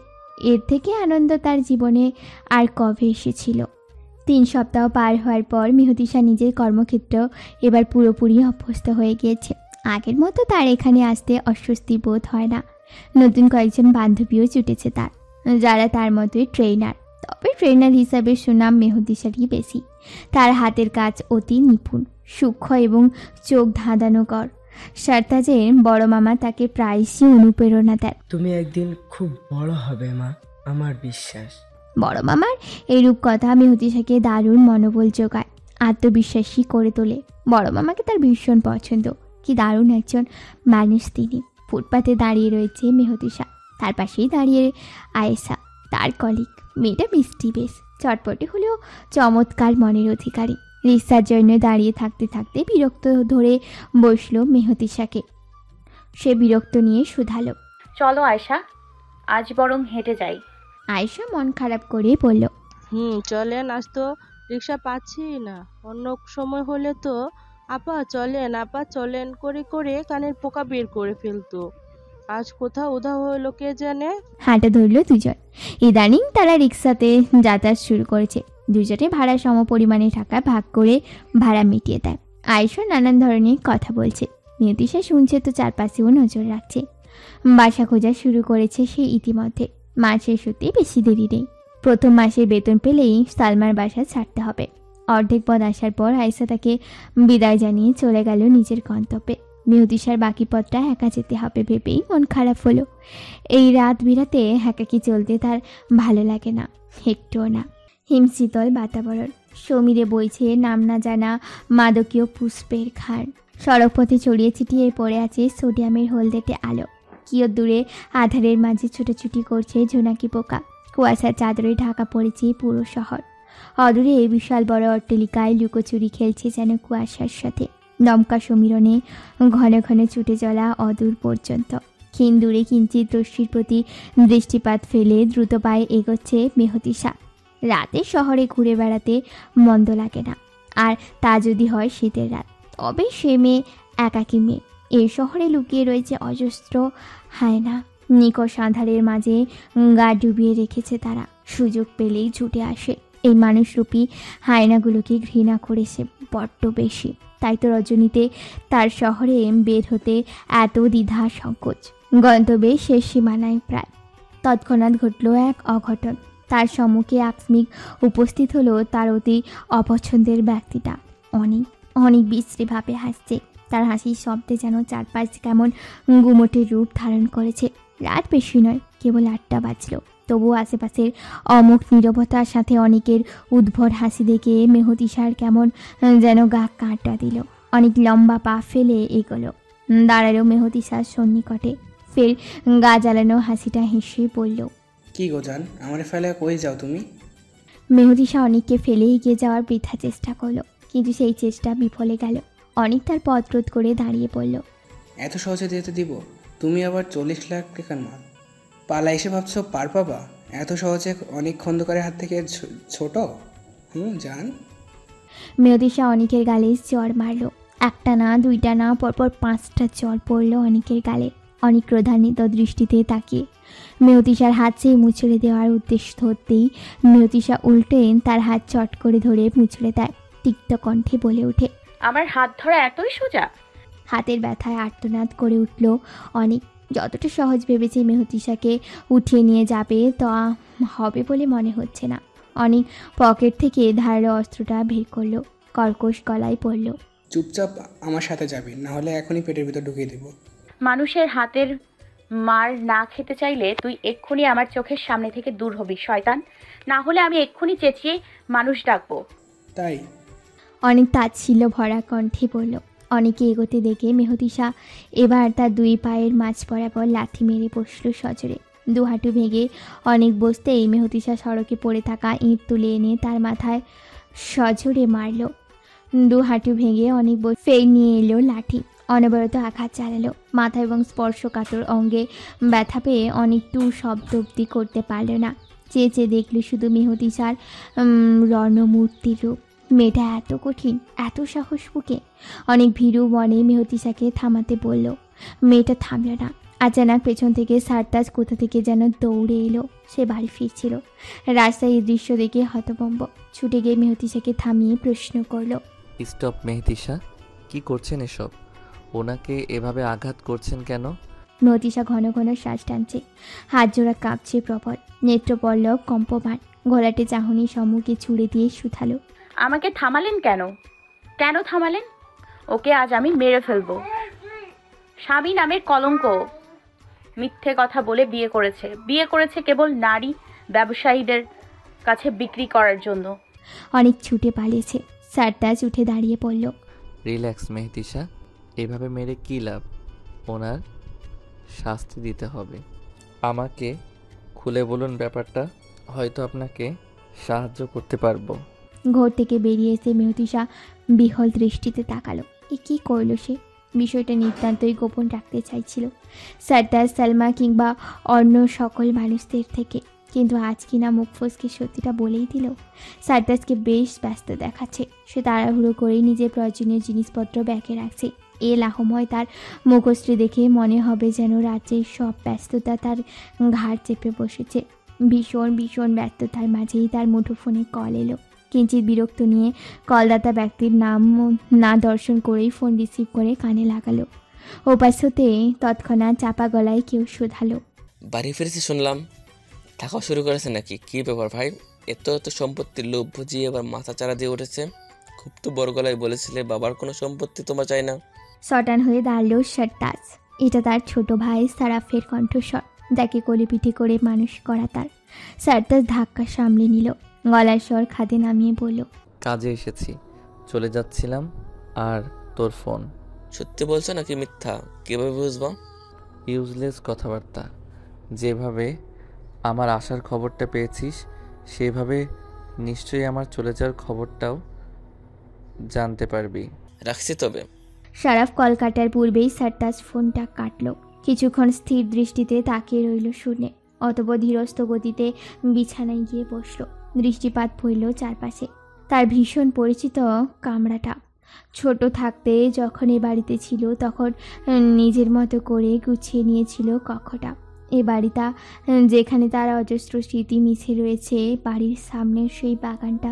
Speaker 1: এর থেকে আনন্দ তার জীবনে আর কবে এসেছিল? 3 সপ্তাহ পার হওয়ার পর মেহতিসা নিজের কর্মক্ষেত্র এবার পুরোপুরি অভ্যস্ত হয়ে গিয়েছে। আগের মতো তার এখানে আসতে অস্বস্তি বোধ হয় না। নতুন কয়েকজন বান্ধবীও জুটেছে তার, যারা তার মতোই ট্রেনার। তবে ট্রেনার হিসাবে সুনাম মেহতিসারই বেশি। তার হাতের কাজ অতি নিপুণ, সূক্ষ্ম এবং চোখ ধাঁধানোকর। সারতাজের বড় মামা তাকে প্রায়শই অনুপ্রেরণা দেন।
Speaker 8: তুমি একদিন খুব বড় হবে মা, আমার বিশ্বাস।
Speaker 1: বড় মামার এইরূপ কথা মেহতিসাকে দারুণ মনোবল যোগায়, আত্মবিশ্বাসী করে তোলে। বড় মামাকে তার ভীষণ পছন্দ। কি দারুণ একজন মানুষ তিনি। ফুটপাতে দাঁড়িয়ে রয়েছে মেহতিসা, তার পাশেই দাঁড়িয়ে আয়েশা, তার কলিগ। মেয়েটা মিষ্টি বেশ, চটপটে হলেও চমৎকার মনের অধিকারী। রিক্সার জন্য দাঁড়িয়ে থাকতে থাকতে বিরক্ত ধরে বসলো মেহতিসাকে। সে বিরক্ত নিয়ে শুধালো।
Speaker 3: চলো আয়শা, আজ বরং হেঁটে যাই।
Speaker 1: আয়েশা মন খারাপ করে বলল।
Speaker 9: চলেন, আজ তো রিক্সা পাচ্ছি না। অন্য সময় হলে তো আপা চলেন করে করে কানের পোকা বের করে ফেলতো। আজ কোথাও উধাও হলো কে জানে।
Speaker 1: হাঁটা ধরল দুজন। ইদানিং তারা রিক্সাতে যাতায়াত শুরু করেছে। দুজনে ভাড়া সম পরিমাণে টাকা ভাগ করে ভাড়া মিটিয়ে দেয়। আয়েশা নানান ধরনের কথা বলছে। মেহতিসা শুনছে তো চারপাশেও নজর রাখছে। বাসা খোঁজা শুরু করেছে সে ইতিমধ্যে। মাস শেষ হতে বেশি দেরি নেই। প্রথম মাসের বেতন পেলেই সালমার বাসা ছাড়তে হবে। অর্ধেক পথ আসার পর আয়েশা তাকে বিদায় জানিয়ে চলে গেল নিজের গন্তব্যে। মেহদিসার বাকি পথটা একা যেতে হবে ভেবেই মন খারাপ হলো। এই রাত বিরাতে একাকি চলতে তার ভালো লাগে না, একটুও না। হিমশীতল বাতাবরণ, সমীরে বইছে নাম না জানা মাদকীয় পুষ্পের খান। সড়কপথে ছড়িয়ে ছিটিয়ে পড়ে আছে সোডিয়ামের হলদেটে আলো। কিয় দূরে আধারের মাঝে ছোটাছুটি করছে জোনাকি পোকা। কুয়াশার চাদরে ঢাকা পড়েছে পুরো শহর। অদূরে বিশাল বড় অট্টালিকায় লুকোচুরি খেলছে যেন কুয়াশার সাথে। দমকা সমীরণে ঘন ঘন ছুটে চলা অদূর পর্যন্ত। ক্ষীণ দূরে কিঞ্চিত রশ্মির প্রতি দৃষ্টিপাত ফেলে দ্রুত পায়ে এগোচ্ছে মেহতিশা। রাতে শহরে ঘুরে বেড়াতে মন্দ লাগে না, আর তা যদি হয় শীতের রাত। তবে সে মেয়ে, একাকী মেয়ে। এই শহরে লুকিয়ে রয়েছে অজস্র হায়না। নিকষ আঁধারের মাঝে গা ডুবিয়ে রেখেছে তারা। সুযোগ পেলেই ছুটে আসে। এই মানুষরূপী হায়নাগুলোকে ঘৃণা করেছে বড্ড বেশি। তাই তো রজনীতে তার শহরে বের হতে এত দ্বিধা সংকোচ। গন্তব্যে শেষ সীমানায় প্রায়। তৎক্ষণাৎ ঘটল এক অঘটন। তার সম্মুখে আকস্মিক উপস্থিত হলো তার অতি অপছন্দের ব্যক্তিটা। অনেক বিশ্রীভাবে হাসছে। তার হাসির শব্দে যেন চারপাশ কেমন গুমোটে রূপ ধারণ করেছে। রাত বেশি নয়, কেবল 8টা বাজল। তবুও আশেপাশের অমুক নীরবতার সাথে অনেকের উদ্ভট হাসি দেখে মেহতিশার কেমন যেন গা কাঁটা দিল। অনেক লম্বা পা ফেলে এগোলো, দাঁড়ালো মেহতিশার সন্নিকটে। ফের গা জ্বালানো হাসিটা হেসে বলল,
Speaker 2: কি গো জান, আমার ফেলে কই যাও তুমি?
Speaker 1: মেহতিশা অনেককে ফেলে এগিয়ে যাওয়ার বৃথা চেষ্টা করলো, কিন্তু সেই চেষ্টা বিফলে গেল। অনেক তার পথ রোধ করে দাঁড়িয়ে পড়ল।
Speaker 2: এত সহজে যেতে দিব? তুমি আবার 40 লাখ টাকার মাল পালা এসে ভাবছো পার পাবা? এত সহজে অনেক খন্দকারের হাত থেকে ছোট? জান।
Speaker 1: মেহতিশা অনেকের গালে চড় মারল। একটা না, দুইটা না, পরপর 5টা চড় পড়ল অনেকের গালে। অনেক ক্রোধান্বিত দৃষ্টিতে তাকিয়ে মেহতিশার হাত চেয়ে মুচড়ে দেওয়ার উদ্দেশ্য ধরতেই মেহতিশা উল্টে তার হাত চট করে ধরে মুচড়ে দেয়। তিক্ত কণ্ঠে বলে ওঠে,
Speaker 3: আমার হাত ধরা এতই সোজা?
Speaker 1: হাতের ব্যথায় আর্তনাদ করে উঠল অনেক। যতটা সহজ ভেবেছে মেহতিশাকে উঠিয়ে নিয়ে যাবে তা হবে বলে মনে হচ্ছে না। অনেক পকেট থেকে ধারালো অস্ত্রটা বের করলো, কর্কশ গলায় পড়ল,
Speaker 2: চুপচাপ আমার সাথে যাবি, না হলে এখনই পেটের ভিতর ঢুকিয়ে দেব।
Speaker 3: মানুষের হাতের মার না খেতে চাইলে তুই এক্ষুনি আমার চোখের সামনে থেকে দূর হবি শয়তান, না হলে আমি এক্ষুনি চেঁচিয়ে মানুষ ডাকবো।
Speaker 2: তাই?
Speaker 1: অনেক তাচ্ছিল্য ভরা কণ্ঠে বলল। অনেকে এগোতে দেখে মেহতিশা এবার তার 2 পায়ের মাঝ বরাবর লাথি মেরে বসল সজোরে। 2 হাঁটু ভেঙে অনেক বসতেই মেহতিশা সড়কে পড়ে থাকা ইঁট তুলে এনে তার মাথায় সজোরে মারল। 2 হাঁটু ভেঙে অনেক ফের নিয়ে এলো লাঠি। অনবরত আঘাত চালালো। মাথা এবং স্পর্শকাতর অঙ্গে ব্যথা পেয়ে অনেক শব্দ অব্দি করতে পারল না। চেয়ে চেয়ে দেখল শুধু মেহতিশার রণমূর্তির রূপ। মেয়েটা এত কঠিন, এত সাহস বুকে। অনেক ভীরু মনে মেহতিশাকে থামাতে বলল। মেয়েটা থামল না। আচানক পেছন থেকে সারতাজ কোথা থেকে যেন দৌড়ে এলো। সে বাড়ি ফিরছিল। রাস্তায় এই দৃশ্য দেখে হতভম্ব। ছুটে গিয়ে মেহতিশাকে থামিয়ে প্রশ্ন করলো,
Speaker 6: স্টপ মেহতিশা, কি করছেন এসব? ওনাকে এভাবে আঘাত করছেন কেন?
Speaker 1: মেহতিশা ঘন ঘন শ্বাস টানছে, হাত জোড়া কাঁপছে প্রবল, নেত্রপল্লব কম্পমান। ঘোলাটে চাহনি সম্মুখে ছুড়ে দিয়ে শুধালো,
Speaker 3: আমাকে থামালেন কেন? কেন থামালেন? ওকে আজ আমি মেরে ফেলবো। স্বামী নামের কলঙ্ক। মিথ্যে কথা বলে বিয়ে করেছে কেবল নারী ব্যবসায়ীদের কাছে বিক্রি করার জন্য।
Speaker 1: অনেক ছুটে পালিয়েছে। সারতাজ উঠে দাঁড়িয়ে পড়ল।
Speaker 6: রিল্যাক্স মেহতিশা, এভাবে মেরে কী লাভ? ওনার শাস্তি দিতে হবে। আমাকে খুলে বলুন ব্যাপারটা, হয়তো আপনাকে সাহায্য করতে পারবো।
Speaker 1: ঘর থেকে বেরিয়ে এসে মেহতিশা বিহল দৃষ্টিতে তাকালো। এ কী করলো সে? বিষয়টা নিতান্তই গোপন রাখতে চাইছিল সারতাজ, সালমা কিংবা অন্য সকল মানুষদের থেকে। কিন্তু আজ কিনা মুখ ফসকে সত্যিটা বলেই দিল। সারতাজকে বেশ ব্যস্ত দেখাচ্ছে। সে তাড়াহুড়ো করেই নিজের প্রয়োজনীয় জিনিসপত্র ব্যাগে রাখছে। এ লাহময় তার মুখশ্রী দেখে মনে হবে যেন রাজ্যের সব ব্যস্ততা তার ঘাড় চেপে বসেছে। ভীষণ ভীষণ ব্যস্ততার মাঝেই তার মুঠোফোনে কল এলো। কিঞ্চিত বিরক্ত নিয়ে কলদাতা ব্যক্তির নাম না দর্শন করেই ফোন রিসিভ করে কানে লাগালো। ওপাশ হতে তৎক্ষণাৎ চাপা গলায় কেউ শোধালো,
Speaker 10: বাড়ি ফিরেছি শুনলাম, থাকা শুরু করেছে নাকি? কি ব্যাপার ভাই, এত এত সম্পত্তির লোভ বুঝিয়ে এবার মাথা চারা দিয়ে উঠেছে? খুব তো বড় গলায় বলেছিলে বাবার কোনো সম্পত্তি তোমার চাই না।
Speaker 1: সটান হয়ে দাঁড়ালো সারতাজ। এটা তার ছোট ভাই সারাফের কণ্ঠস্বর, যাকে কোলে পিঠে করে মানুষ করা তার। সারতাজ ধাক্কা সামলে নিল, গলার স্বর খাদে নামিয়ে বলল,
Speaker 6: কাজে এসেছি, চলে যাচ্ছিলাম। আর তোর ফোন?
Speaker 10: সত্যি বলছো নাকি মিথ্যা? কিভাবে বুঝবো?
Speaker 6: ইউজলেস কথাবার্তা। যেভাবে আমার আসার খবরটা পেয়েছিস সেভাবে নিশ্চয়ই আমার চলে যাওয়ার খবরটাও জানতে পারবি।
Speaker 10: রাখছি তবে।
Speaker 1: সারাফ কল কাটার পূর্বেই সারতাজ ফোনটা কাটল। কিছুক্ষণ স্থির দৃষ্টিতে তাকিয়ে রইল শুনে, অতঃপর ধীরস্থ গতিতে বিছানায় গিয়ে বসল। দৃষ্টিপাত পড়ল চারপাশে। তার ভীষণ পরিচিত কামরাটা। ছোট থাকতে যখন এ বাড়িতে ছিল তখন নিজের মতো করে গুছিয়ে নিয়েছিল কক্ষটা। এ বাড়িটা যেখানে তার অজস্র স্মৃতি মিশে রয়েছে, বাড়ির সামনের সেই বাগানটা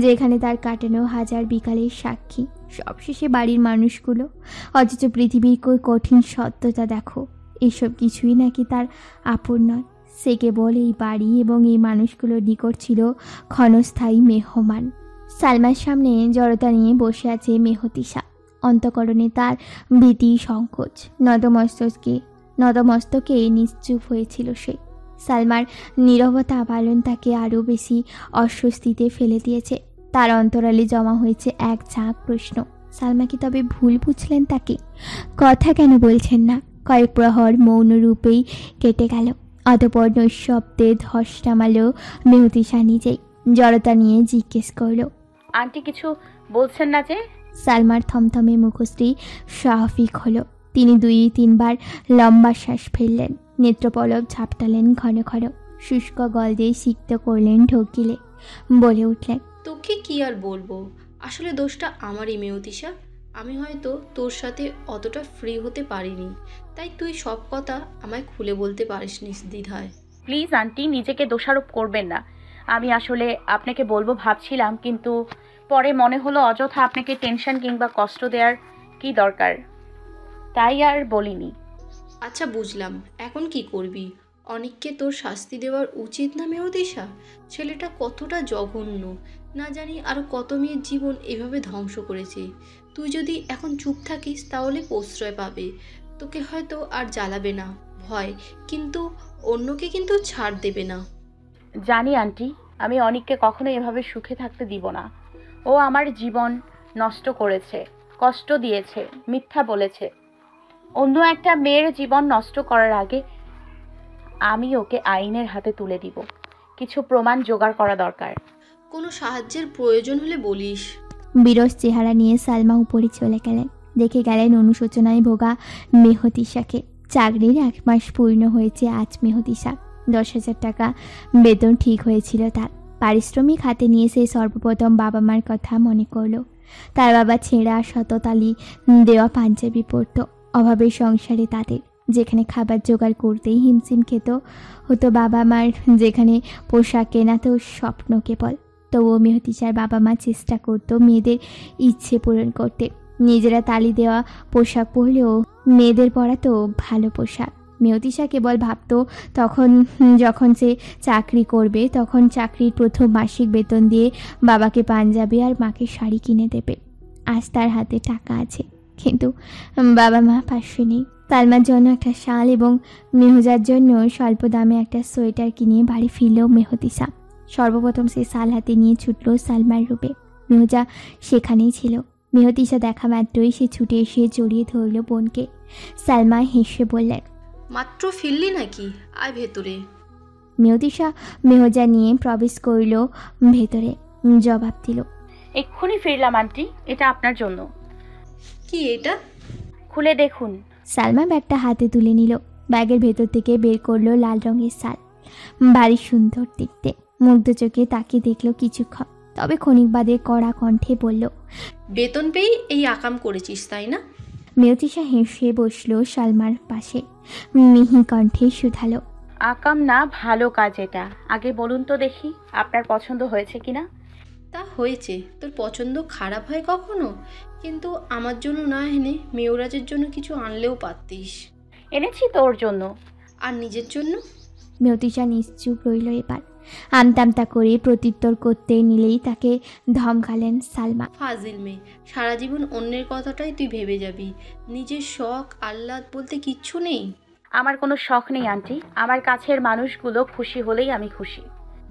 Speaker 1: যেখানে তার কাটানো হাজার বিকালের সাক্ষী, সবশেষে বাড়ির মানুষগুলো। অথচ পৃথিবীর কঠিন সত্যতা দেখো, এসব কিছুই নাকি তার আপন নয়। সে কেবল এই বাড়ি এবং এই মানুষগুলোর নিকট ছিল ক্ষণস্থায়ী মেহমান। সালমার সামনে জড়তা নিয়ে বসে আছে মেহতিশা। অন্তঃকরণে তার ভীতি সংকোচ, নতমস্তকে নিশ্চুপ হয়েছিল সে। সালমার নীরবতা পালন তাকে আরও বেশি অস্বস্তিতে ফেলে দিয়েছে। তার অন্তরালে জমা হয়েছে এক ঝাঁক প্রশ্ন। সালমা কি তবে ভুল বুঝলেন তাকে? কথা কেন বলছেন না? কয়েক প্রহর মৌন রূপেই কেটে গেল। অতঃপর নৈশব্দে ধস নামালো মেহতিশা নিজেই। জড়তা নিয়ে জিজ্ঞেস করল,
Speaker 3: আন্টি কিছু বলছেন না যে?
Speaker 1: সালমার থমথমে মুখশ্রী স্বাভাবিক হলো। তিনি 2-3 বার লম্বা শ্বাস ফেললেন, নেত্রপলক ঝাপটালেন ঘন ঘন, শুষ্ক গল দিয়ে সিক্ত করলেন ঢোক গিলে। বলে উঠলেন,
Speaker 5: তোকে কি আর বলবো, আসলে দোষটা আমারই মেয়তিশা। আমি হয়তো তোর সাথে অতটা ফ্রি হতে পারিনি, তাই তুই সব কথা আমায় খুলে বলতে পারিস নির্দ্বিধায়।
Speaker 3: প্লিজ আন্টি, নিজেকে দোষারোপ করবেন না। আমি আসলে আপনাকে বলবো ভাবছিলাম, কিন্তু পরে মনে হলো অযথা আপনাকে টেনশন কিংবা কষ্ট দেওয়ার কি দরকার, তাই আর বলিনি।
Speaker 5: আচ্ছা বুঝলাম, এখন কি করবি? অনেককে তোর শাস্তি দেওয়ার উচিত না মেয়তিশা? ছেলেটা কতটা জঘন্য, না জানি আরও কত মেয়ের জীবন এভাবে ধ্বংস করেছে। তুই যদি এখন চুপ থাকিস তাহলে প্রশ্রয় পাবে, তোকে হয়তো আর জ্বালাবে না ভয়, কিন্তু অন্যকে কিন্তু ছাড় দেবে না।
Speaker 3: জানি আন্টি, আমি অনেককে কখনো এভাবে সুখে থাকতে দিব না। ও আমার জীবন নষ্ট করেছে, কষ্ট দিয়েছে, মিথ্যা বলেছে। অন্য একটা মেয়ের জীবন নষ্ট করার আগে আমি ওকে আইনের হাতে তুলে দিব। কিছু প্রমাণ জোগাড় করা দরকার।
Speaker 5: কোনো সাহায্যের প্রয়োজন হলে বলিস।
Speaker 1: বিরস চেহারা নিয়ে সালমা উপরে চলে গেলেন। দেখে গেলেন অনুশোচনায় ভোগা মেহতিশাকে। চাকরির 1 মাস পূর্ণ হয়েছে আজ মেহতিশা। 10,000 টাকা বেতন ঠিক হয়েছিল তার। পারিশ্রমিক হাতে নিয়ে সে সর্বপ্রথম বাবা মার কথা মনে করল। তার বাবা ছেঁড়া শততালি দেওয়া পাঞ্জাবি পরত। অভাবের সংসারে তাদের, যেখানে খাবার জোগাড় করতেই হিমশিম খেত হতো বাবা মার, যেখানে পোশাক কেনা তো স্বপ্ন কেবল। তবুও মেহতিশার বাবা মা চেষ্টা করতো মেয়েদের ইচ্ছে পূরণ করতে। নিজেরা তালি দেওয়া পোশাক পরলেও মেয়েদের পরাতো ভালো পোশাক। মেহতিশা কেবল ভাবতো তখন যখন সে চাকরি করবে, তখন চাকরির প্রথম মাসিক বেতন দিয়ে বাবাকে পাঞ্জাবি আর মাকে শাড়ি কিনে দেবে। আজ তার হাতে টাকা আছে, কিন্তু বাবা মা পাশে নেই। সালমার জন্য একটা শাল এবং মেহজার জন্য স্বল্প দামে একটা সোয়েটার কিনে বাড়ি ফিরল মেহতিশা। সর্বপ্রথম সে শাল হাতে নিয়ে ছুটল সালমার রূপে। মেহজা সেখানেই ছিল। মেহতিশা দেখা মাত্রই সে ছুটে এসে জড়িয়ে ধরল বোনকে। সালমা হেসে বললেন,
Speaker 5: মাত্র ফিরলি নাকি? আয় ভেতরে।
Speaker 1: মেহতিশা মেহজা নিয়ে প্রবেশ করল ভেতরে। জবাব দিল,
Speaker 3: এক্ষুনি ফিরলাম আন্টি, এটা আপনার জন্য।
Speaker 5: কি এটা?
Speaker 3: খুলে দেখুন।
Speaker 1: সালমা ব্যাগটা হাতে তুলে নিল। ব্যাগের ভেতর থেকে বের করলো লাল রঙের শাল। বাড়ি সুন্দর দেখতে। মুগ্ধ চোখে তাকিয়ে দেখলো কিছুক্ষণ, তবে ক্ষণিক বাদে কড়া কণ্ঠে বলল,
Speaker 5: বেতন পেয়েই এই আকাম করেছিস তাই না?
Speaker 1: মেহতিশা হেসে বসলো সালমার পাশে। মিহি কণ্ঠে শুধালো,
Speaker 3: আকাম না, ভালো কাজ এটা। আগে বলুন তো দেখি আপনার পছন্দ হয়েছে কিনা।
Speaker 5: তা হয়েছে, তোর পছন্দ খারাপ হয় কখনো? কিন্তু আমার জন্য না এনে মেয়রাজের জন্য কিছু আনলেও পারতিস।
Speaker 3: এনেছি তোর জন্য।
Speaker 5: আর নিজের জন্য?
Speaker 1: মেয়তিশা নিশ্চুপ রইল এবার। আমতামতা করে প্রত্যুত্তর করতে নিলেই তাকে ধমকালেন সালমা।
Speaker 5: ফাজিল মেয়ে, সারা জীবন অন্যের কথাটাই তুই ভেবে যাবি, নিজের শখ আহ্লাদ বলতে কিচ্ছু নেই।
Speaker 3: আমার কোনো শখ নেই আন্টি, আমার কাছের মানুষগুলো খুশি হলেই আমি খুশি।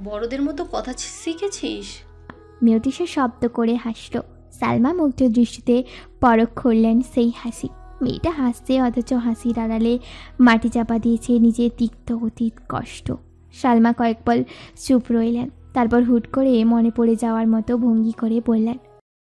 Speaker 5: বড়দের মতো কথা শিখেছিস?
Speaker 1: মেয়তিশা শব্দ করে হাসল। সালমা মুগ্ধ দৃষ্টিতে পরখ করলেন সেই হাসি। মেয়েটা হাসছে, অথচ হাসির আড়ালে মাটি চাপা দিয়েছে নিজের তিক্ত অতীত কষ্ট। সালমা কয়েক পল চুপ রইলেন, তারপর হুট করে মনে পড়ে যাওয়ার মতো ভঙ্গি করে বললেন,